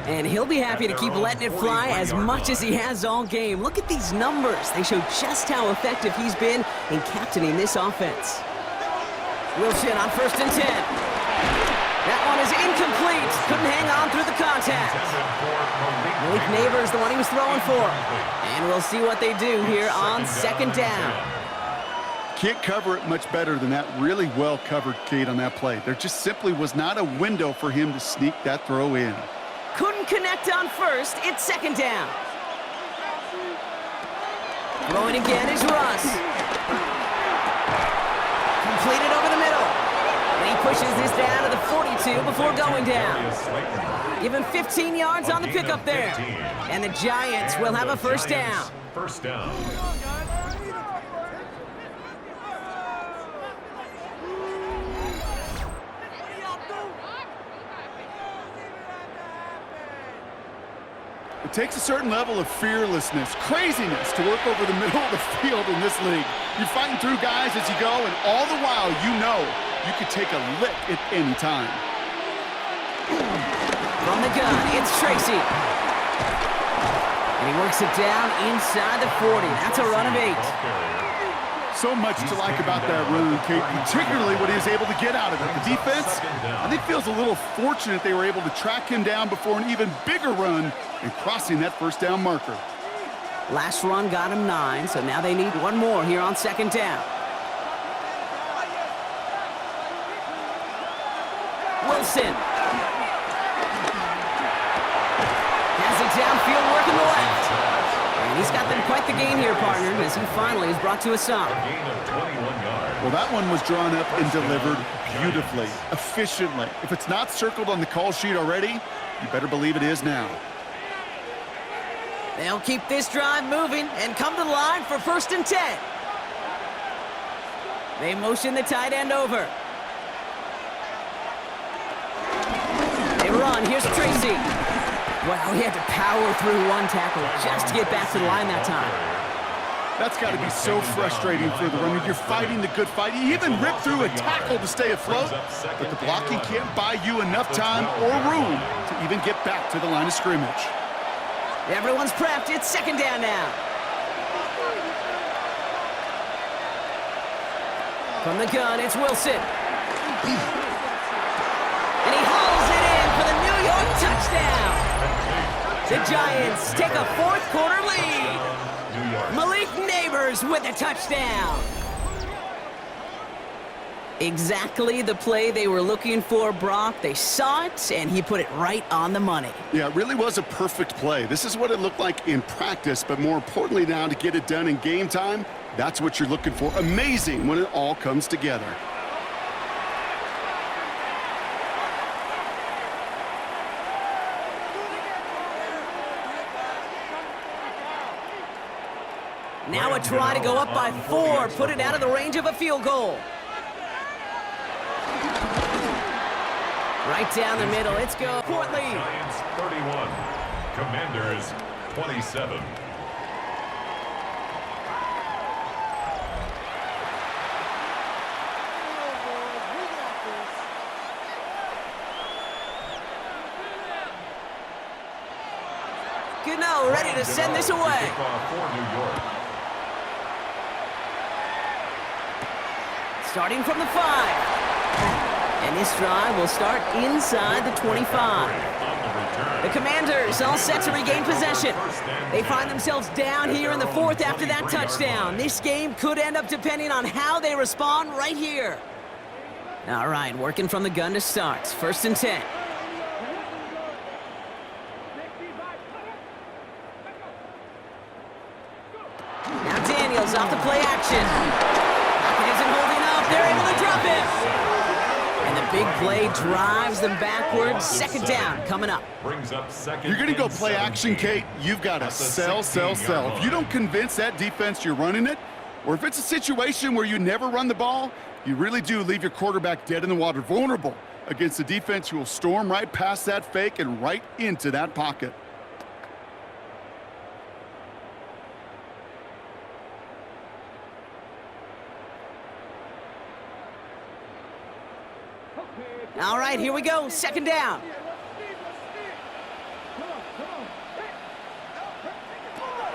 And he'll be happy to keep letting it fly as much as he has all game. Look at these numbers. They show just how effective he's been in captaining this offense. Wilson on 1st and 10. That one is incomplete. Couldn't hang on through the contact. Malik Neighbors, the one he was throwing for. And we'll see what they do here on 2nd down. Can't cover it much better than that. Really well covered, Kate, on that play. There just simply was not a window for him to sneak that throw in. Couldn't connect on 1st. It's 2nd down. Throwing again is Russ. Completed over the middle. And he pushes this down to the 42 before going down. Give him 15 yards on the pickup there. And the Giants will have a 1st down. 1st down. It takes a certain level of fearlessness, craziness to work over the middle of the field in this league. You're fighting through guys as you go, and all the while you know you could take a lick at any time. From the gun, it's Tracy. And he works it down inside the 40. That's a run of 8. So much to like about that run, Kate, particularly what he was able to get out of it. The defense, I think, feels a little fortunate they were able to track him down before an even bigger run and crossing that 1st down marker. Last run got him 9, so now they need one more here on 2nd down. Wilson. Has it downfield, working the left. And he's got them quite the gain here, partner, as he finally is brought to a stop. Well, that one was drawn up and delivered beautifully, efficiently. If it's not circled on the call sheet already, you better believe it is now. They'll keep this drive moving and come to the line for 1st and 10. They motion the tight end over. They run. Here's Tracy. Wow, he had to power through one tackle just to get back to the line that time. That's got to be so frustrating for the runner. You're fighting the good fight. You even ripped through a tackle to stay afloat, but the blocking can't buy you enough time or room to even get back to the line of scrimmage. Everyone's prepped. It's 2nd down now. From the gun, it's Wilson. And he hauls it in for the New York touchdown. The Giants take a 4th quarter lead. Malik Neighbors with a touchdown. Exactly the play they were looking for, Brock. They saw it, and he put it right on the money. Yeah, it really was a perfect play. This is what it looked like in practice, but more importantly now to get it done in game time, that's what you're looking for. Amazing when it all comes together. Now a try to go up by 4, put it out of the range of a field goal. Right down the middle, it's go. Portly. Giants 31, Commanders 27. Gano ready to send this away. Starting from the 5. And this drive will start inside the 25. The Commanders all set to regain possession. They find themselves down here in the 4th after that touchdown. This game could end up depending on how they respond right here. All right, working from the gun to start. 1st and 10. Now Daniels off the play action. Lockett isn't holding up. They're able to drop him. And the big play drives them backwards. 2nd down coming up. You're going to go play action, Kate. You've got to sell. If you don't convince that defense you're running it, or if it's a situation where you never run the ball, you really do leave your quarterback dead in the water, vulnerable against a defense who will storm right past that fake and right into that pocket. All right, here we go. Second down.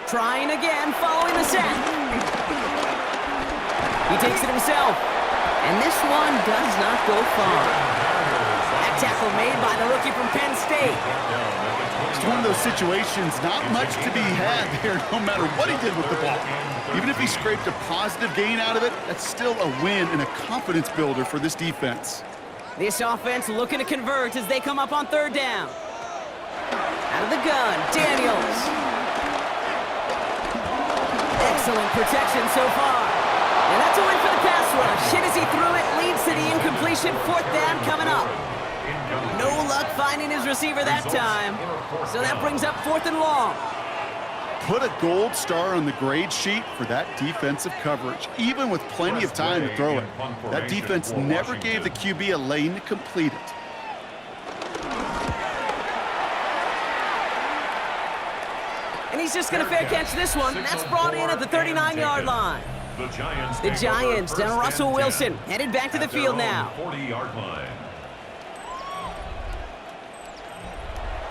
Trying again, following the set. He takes it himself. And this one does not go far. That tackle made by the rookie from Penn State. It's one of those situations, not much to be had there, no matter what he did with the ball. Even if he scraped a positive gain out of it, that's still a win and a confidence builder for this defense. This offense looking to convert as they come up on third down. Out of the gun, Daniels. Excellent protection so far. And that's a win for the pass rush. Hit as he threw it, leads to the incompletion. Fourth down coming up. No luck finding his receiver that time. So that brings up 4th and long. Put a gold star on the grade sheet for that defensive coverage, even with plenty of time to throw it. That defense never gave the QB a lane to complete it. And he's just going to fair catch this one. That's brought in at the 39-yard line. The Giants down Russell Wilson, headed back to the field now. 40-yard line.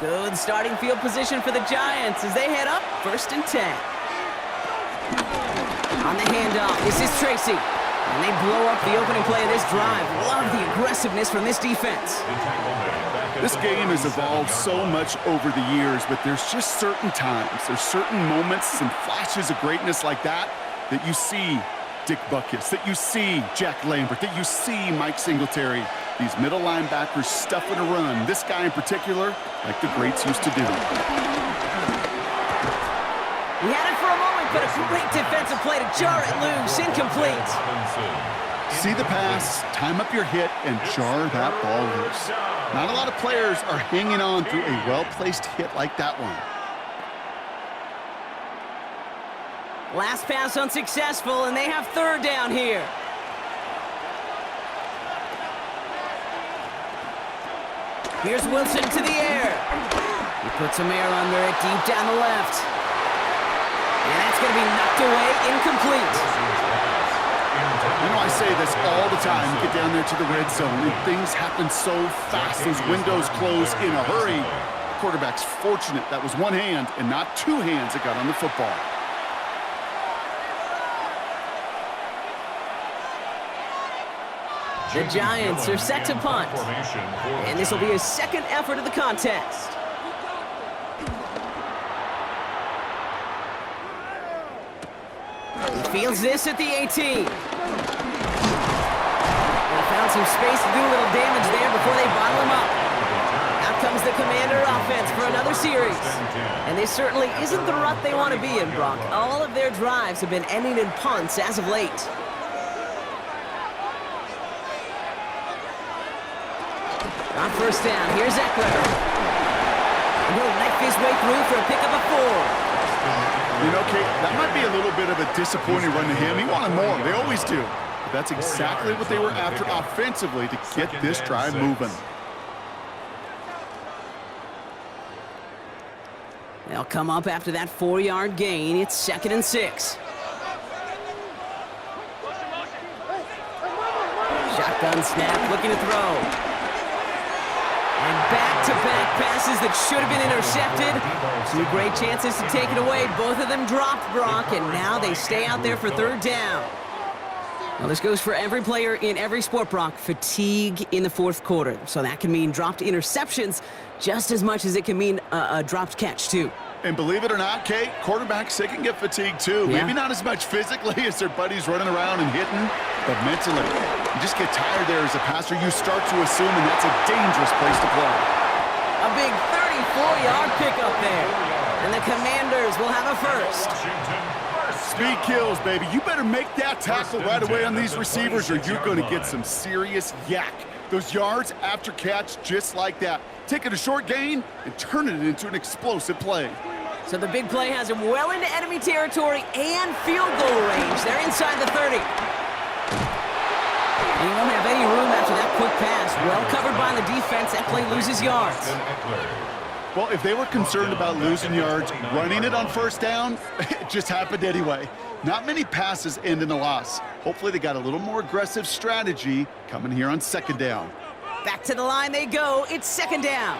Good starting field position for the Giants as they head up 1st and 10. On the handoff, this is Tracy. And they blow up the opening play of this drive. Love the aggressiveness from this defense. This game has evolved so much over the years, but there's just certain times, there's certain moments, some flashes of greatness like that you see Dick Butkus, that you see Jack Lambert, that you see Mike Singletary. These middle linebackers stuffing a run. This guy in particular, like the greats used to do. He had it for a moment, but a great defensive play to jar it loose. Incomplete. See the pass, time up your hit, and jar that ball loose. Not a lot of players are hanging on through a well-placed hit like that one. Last pass unsuccessful, and they have 3rd down here. Here's Wilson to the air. He puts some air under it deep down the left. And that's going to be knocked away, incomplete. You know, I say this all the time. You get down there to the red zone, and things happen so fast. Those windows close in a hurry. The quarterback's fortunate that was one hand and not two hands that got on the football. The Giants are set to punt. And this will be his 2nd effort of the contest. He fields this at the 18. They found some space to do a little damage there before they bottle him up. Out comes the Commander offense for another series. And this certainly isn't the rut they want to be in, Brock. All of their drives have been ending in punts as of late. On 1st down, here's Eckler. And he'll knife his way through for a pickup of 4. You know, Kate, that might be a little bit of a disappointing run to him. He wanted more. They always do. But that's exactly what they were after offensively to get this drive moving. They'll come up after that 4-yard gain. It's 2nd and 6. Shotgun snap, looking to throw. And back-to-back passes that should have been intercepted. 2 great chances to take it away. Both of them dropped, Brock, and now they stay out there for 3rd down. Well, this goes for every player in every sport, Brock. Fatigue in the 4th quarter. So that can mean dropped interceptions just as much as it can mean a dropped catch, too. And believe it or not, Kate, quarterbacks, they can get fatigued, too. Yeah. Maybe not as much physically as their buddies running around and hitting, but mentally. You just get tired there as a passer. You start to assume, and that's a dangerous place to play. A big 34-yard pickup there. And the Commanders will have a 1st. Speed kills, baby. You better make that tackle right away on these receivers, or you're going to get some serious yak. Those yards after catch, just like that. Taking a short gain and turning it into an explosive play. So the big play has him well into enemy territory and field goal range. They're inside the 30. And he won't have any room after that quick pass. Well covered by the defense. That play loses yards. Well, if they were concerned about losing yards, running it on 1st down, it just happened anyway. Not many passes end in a loss. Hopefully they got a little more aggressive strategy coming here on 2nd down. Back to the line they go. It's second down.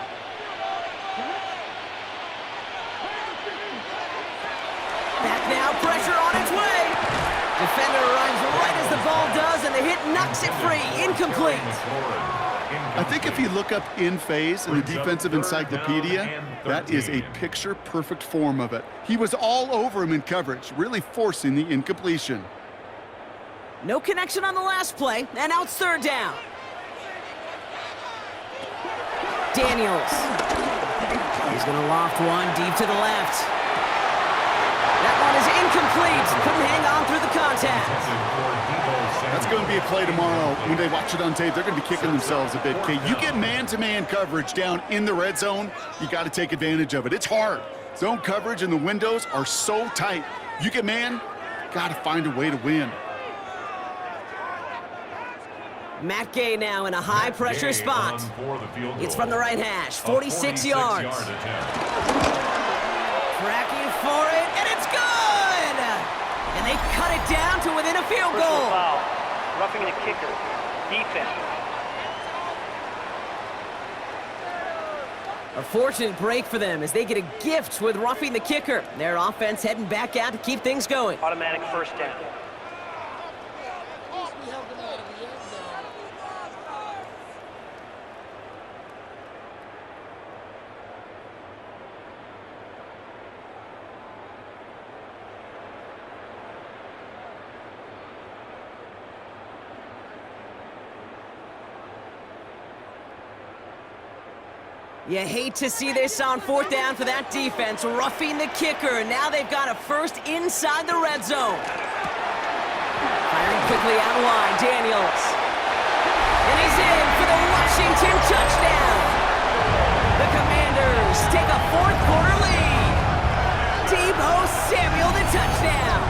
Back now, pressure on its way. Defender runs right as the ball does, and the hit knocks it free. Incomplete. I think if you look up in phase in the defensive encyclopedia, that is a picture-perfect form of it. He was all over him in coverage, really forcing the incompletion. No connection on the last play, and now it's third down. Daniels. He's going to loft one deep to the left. That one is incomplete. Couldn't hang on through the contact. That's going to be a play tomorrow. When they watch it on tape, they're going to be kicking themselves a bit. Okay, you get man-to-man coverage down in the red zone, you got to take advantage of it. It's hard. Zone coverage and the windows are so tight. You get man, got to find a way to win. Matt Gay now in a high-pressure spot. It's from the right hash, 46 yards. Tracking for it, and it's good! And they cut it down to within a field goal. Foul. Roughing the kicker. Defense. A fortunate break for them as they get a gift with roughing the kicker. Their offense heading back out to keep things going. Automatic first down. You hate to see this on fourth down for that defense, roughing the kicker. Now they've got a first inside the red zone. Firing quickly out of line, Daniels. And he's in for the Washington touchdown. The Commanders take a fourth quarter lead. Deebo Samuel, the touchdown.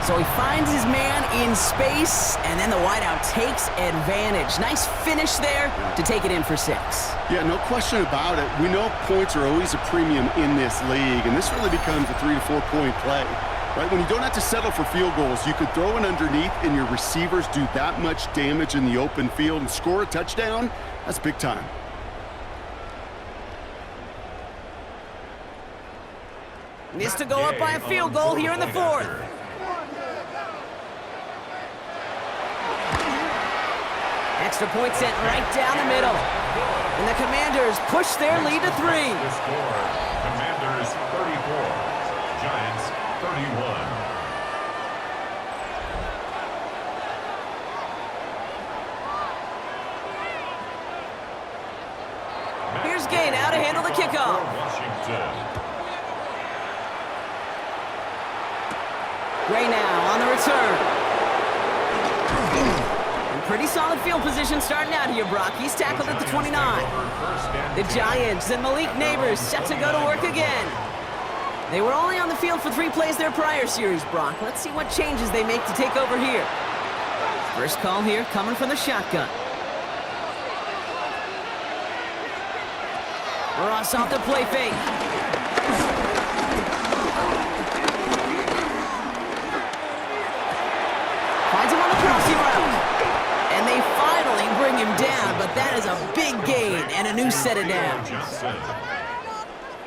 So he finds his man in space, and then the wideout takes advantage. Nice finish there to take it in for 6. Yeah, no question about it. We know points are always a premium in this league, and this really becomes a 3 to 4 point play. Right? When you don't have to settle for field goals, you could throw it underneath, and your receivers do that much damage in the open field and score a touchdown. That's big time. Missed to go up by a field goal here in the fourth. Extra point sent right down the middle. And the Commanders push their lead to 3. The score, Commanders 34, Giants 31. Here's Gay now to handle the kickoff. Washington. Gray now on the return. Pretty solid field position starting out here, Brock. He's tackled at the 29. The Giants and Malik Neighbors set to go to work again. They were only on the field for 3 plays their prior series, Brock. Let's see what changes they make to take over here. First call here coming from the shotgun. Ross off the play fake. Finds him on the crossing route. And they finally bring him down, but that is a big gain and a new set of downs.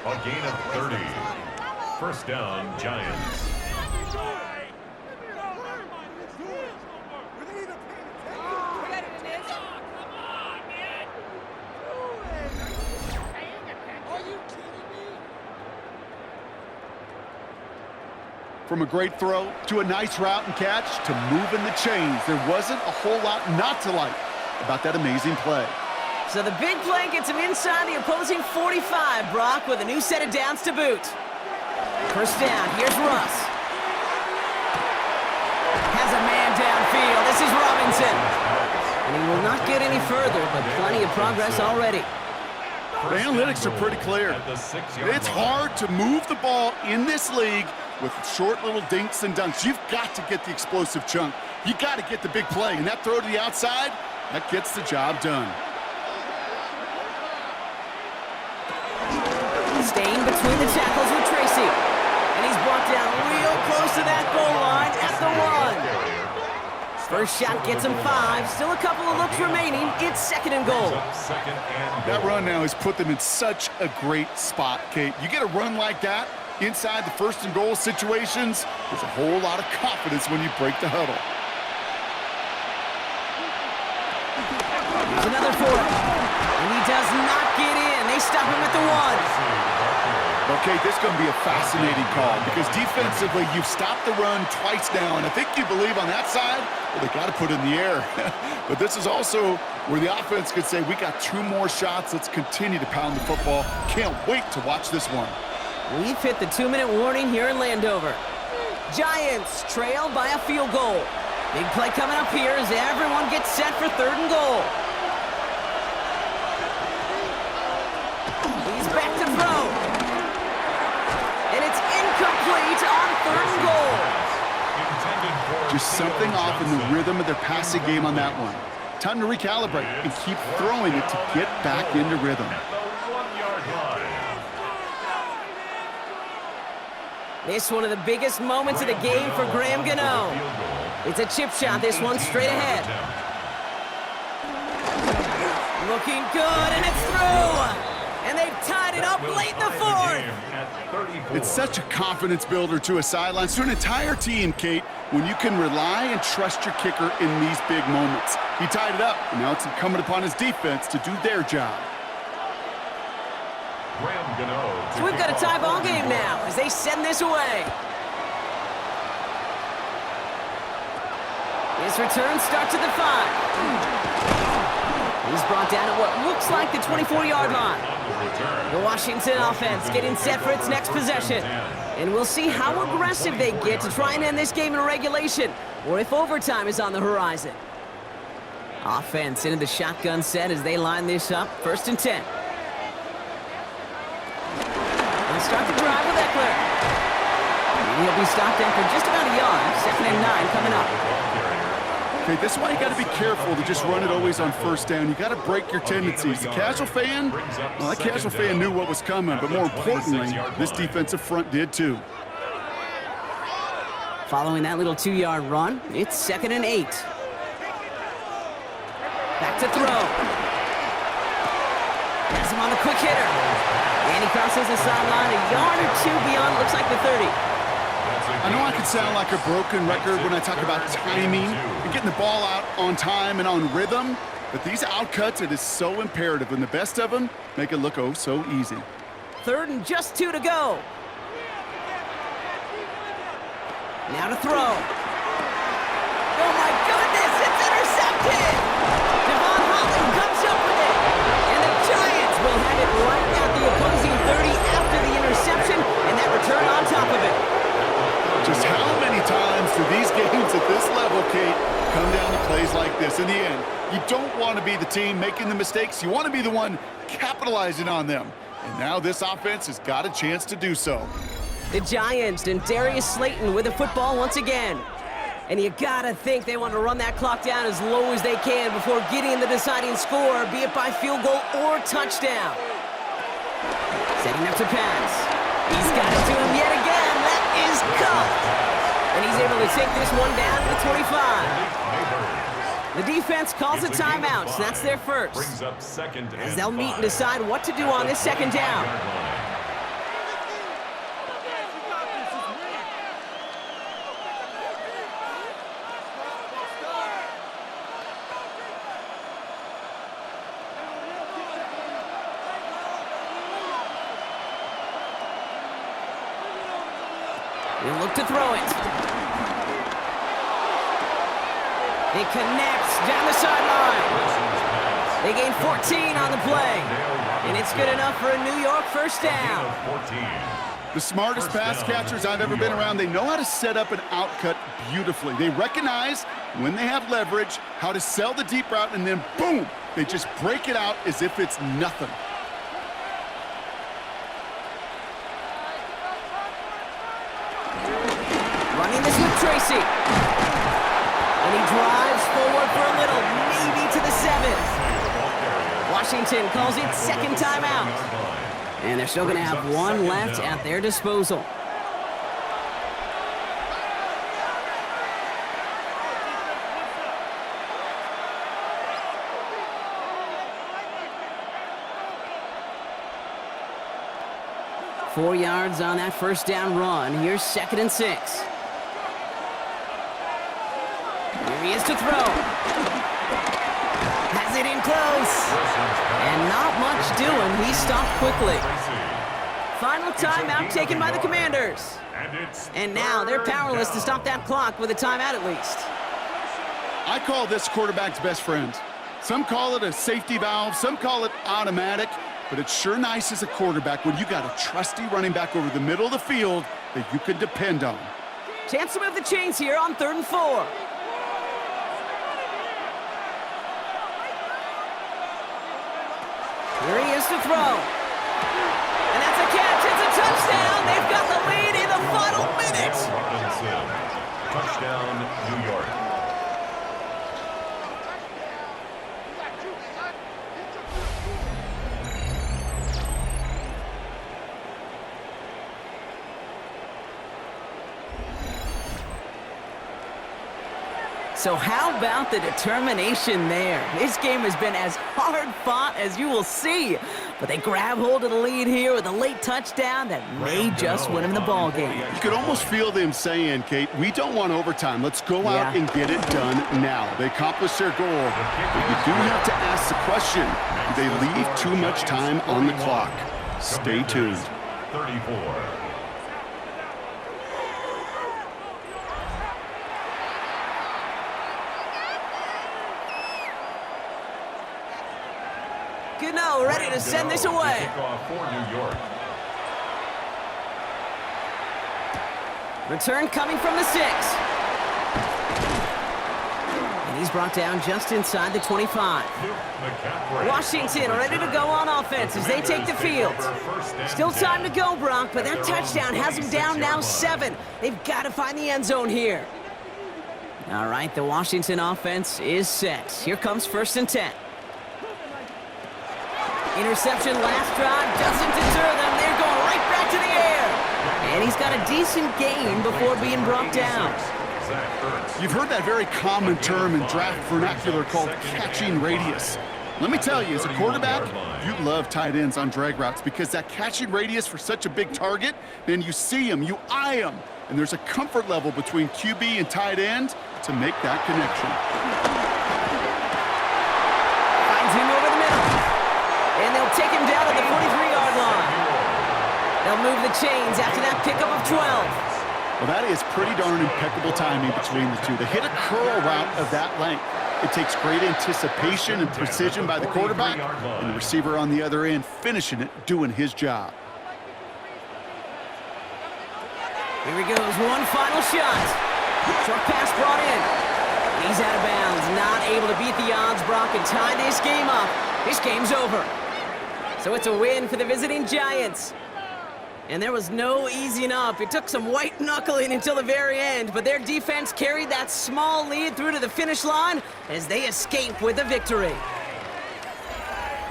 A gain of 30. First down, Giants. From a great throw to a nice route and catch to moving the chains, there wasn't a whole lot not to like about that amazing play. So the big play gets him inside the opposing 45, Brock, with a new set of downs to boot. First down, here's Russ. Has a man downfield. This is Robinson. And he will not get any further, but plenty of progress already. The analytics are pretty clear. It's hard to move the ball in this league with short little dinks and dunks. You've got to get the explosive chunk. You got to get the big play. And that throw to the outside, that gets the job done. Staying between the tackles with Tracy. And he's brought down real close to that goal line at the 1. First shot gets him 5. Still a couple of looks remaining. It's 2nd and goal. Second and That goal. run now has put them in such a great spot, Kate. You get a run like that inside the 1st and goal situations, there's a whole lot of confidence when you break the huddle. Here's another for him. And he does not get in. They stop him at the 1. Okay, this is going to be a fascinating call because defensively, you've stopped the run twice now, and I think you believe on that side, well, they got to put it in the air. But this is also where the offense could say, we got 2 more shots. Let's continue to pound the football. Can't wait to watch this one. We've hit the 2-minute warning here in Landover. Giants trail by a field goal. Big play coming up here as everyone gets set for 3rd and goal. He's back to throw. And it's incomplete on 3rd and goal. Just something off in the rhythm of their passing game on that one. Time to recalibrate and keep throwing it to get back into rhythm. At the 1-yard line. This one of the biggest moments of the game for Graham Gano. It's a chip shot, this one straight ahead. Looking good, and it's through! And they've tied it up late in the 4th. It's such a confidence builder to a sideline, to an entire team, Kate, when you can rely and trust your kicker in these big moments. He tied it up, and now it's incumbent upon his defense to do their job. So we've got a tie ball game now as they send this away. His return starts at the 5. He's brought down at what looks like the 24-yard line. The Washington offense getting set for its next possession. And we'll see how aggressive they get to try and end this game in regulation, or if overtime is on the horizon. Offense into the shotgun set as they line this up. 1st and 10. They'll start the drive with Eckler. And he'll be stopped after just about a yard. 2nd and 9 coming up. Okay, this is why you got to be careful to just run it always on 1st down. You got to break your tendencies. The casual fan, well, that casual fan knew what was coming, but more importantly, this defensive front did too. Following that little 2-yard run, it's 2nd and 8. Back to throw. Has him on the quick hitter. And he crosses the sideline a yard or 2 beyond, looks like the 30. I know I could sound like a broken record when I talk about timing and getting the ball out on time and on rhythm, but these outcuts, it is so imperative, and the best of them make it look oh so easy. 3rd and just 2 to go. Now to throw. Oh my goodness, it's intercepted! Devon Holland comes up with it, and the Giants will have it right at the opposing 30 after the interception, and that return on top of it. Just how many times do these games at this level, Kate, come down to plays like this? In the end, you don't want to be the team making the mistakes. You want to be the one capitalizing on them. And now this offense has got a chance to do so. The Giants and Darius Slayton with the football once again. And you gotta think they want to run that clock down as low as they can before getting the deciding score, be it by field goal or touchdown. Setting up to pass. He's got it to him yet again. That is cut. And he's able to take this one down to the 25. The defense calls a timeout, so that's their first. As they'll meet and decide what to do on this 2nd down. They look to throw it. It connects down the sideline. They gain 14 on the play. And it's good enough for a New York 1st down. The smartest pass catchers I've ever been around, they know how to set up an outcut beautifully. They recognize when they have leverage, how to sell the deep route, and then boom, they just break it out as if it's nothing. Running this with Tracy. And he drives forward for a little, maybe to the 7th. Washington calls it 2nd timeout. And they're still going to have one left at their disposal. 4 yards on that first down run. Here's 2nd and 6. Here he is to throw. Has it in close. And not much doing. He stopped quickly. Final timeout taken by the Commanders. And now they're powerless to stop that clock with a timeout at least. I call this quarterback's best friend. Some call it a safety valve, some call it automatic, but it's sure nice as a quarterback when you got a trusty running back over the middle of the field that you can depend on. Chance to move the chains here on 3rd and 4. Here he is to throw. And that's a catch. It's a touchdown. They've got the lead in the final minutes. Touchdown, New York. So how about the determination there? This game has been as hard-fought as you will see. But they grab hold of the lead here with a late touchdown that may just win them the ball game. You could almost feel them saying, Kate, we don't want overtime. Let's go out and get it done now. They accomplished their goal. But you do have to ask the question, do they leave too much time on the clock? Stay tuned. 34. Gano ready to send this away. Kickoff for New York. Return coming from the 6. And he's brought down just inside the 25. Washington ready to go on offense as they take the field. Still time to go, Brock, but that touchdown has them down now 7. They've got to find the end zone here. All right, the Washington offense is set. Here comes 1st and 10. Interception last drive doesn't deter them. They're going right back to the air. And he's got a decent gain before being brought down. You've heard that very common term in draft vernacular called catching radius. Let me tell you, as a quarterback, you love tight ends on drag routes because that catching radius for such a big target, then you see him, you eye him, and there's a comfort level between QB and tight end to make that connection. Finds him over the middle. And they'll take him down at the 43-yard line. They'll move the chains after that pickup of 12. Well, that is pretty darn impeccable timing between the two. To hit a curl route of that length, it takes great anticipation and precision by the quarterback, and the receiver on the other end finishing it, doing his job. Here he goes, one final shot. Short pass brought in. He's out of bounds, not able to beat the odds, Brock, and tie this game up. This game's over. So it's a win for the visiting Giants. And there was no easing up. It took some white knuckling until the very end, but their defense carried that small lead through to the finish line as they escape with a victory.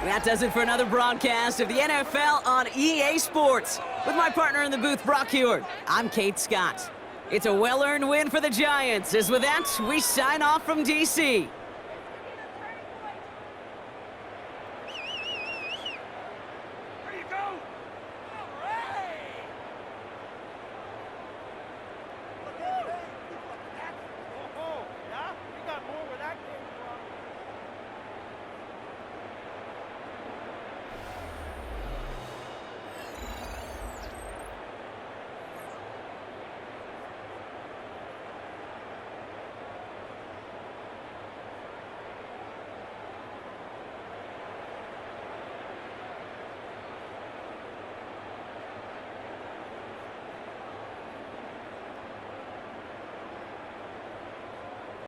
That does it for another broadcast of the NFL on EA Sports. With my partner in the booth, Brock Heward, I'm Kate Scott. It's a well-earned win for the Giants, as with that, we sign off from D.C.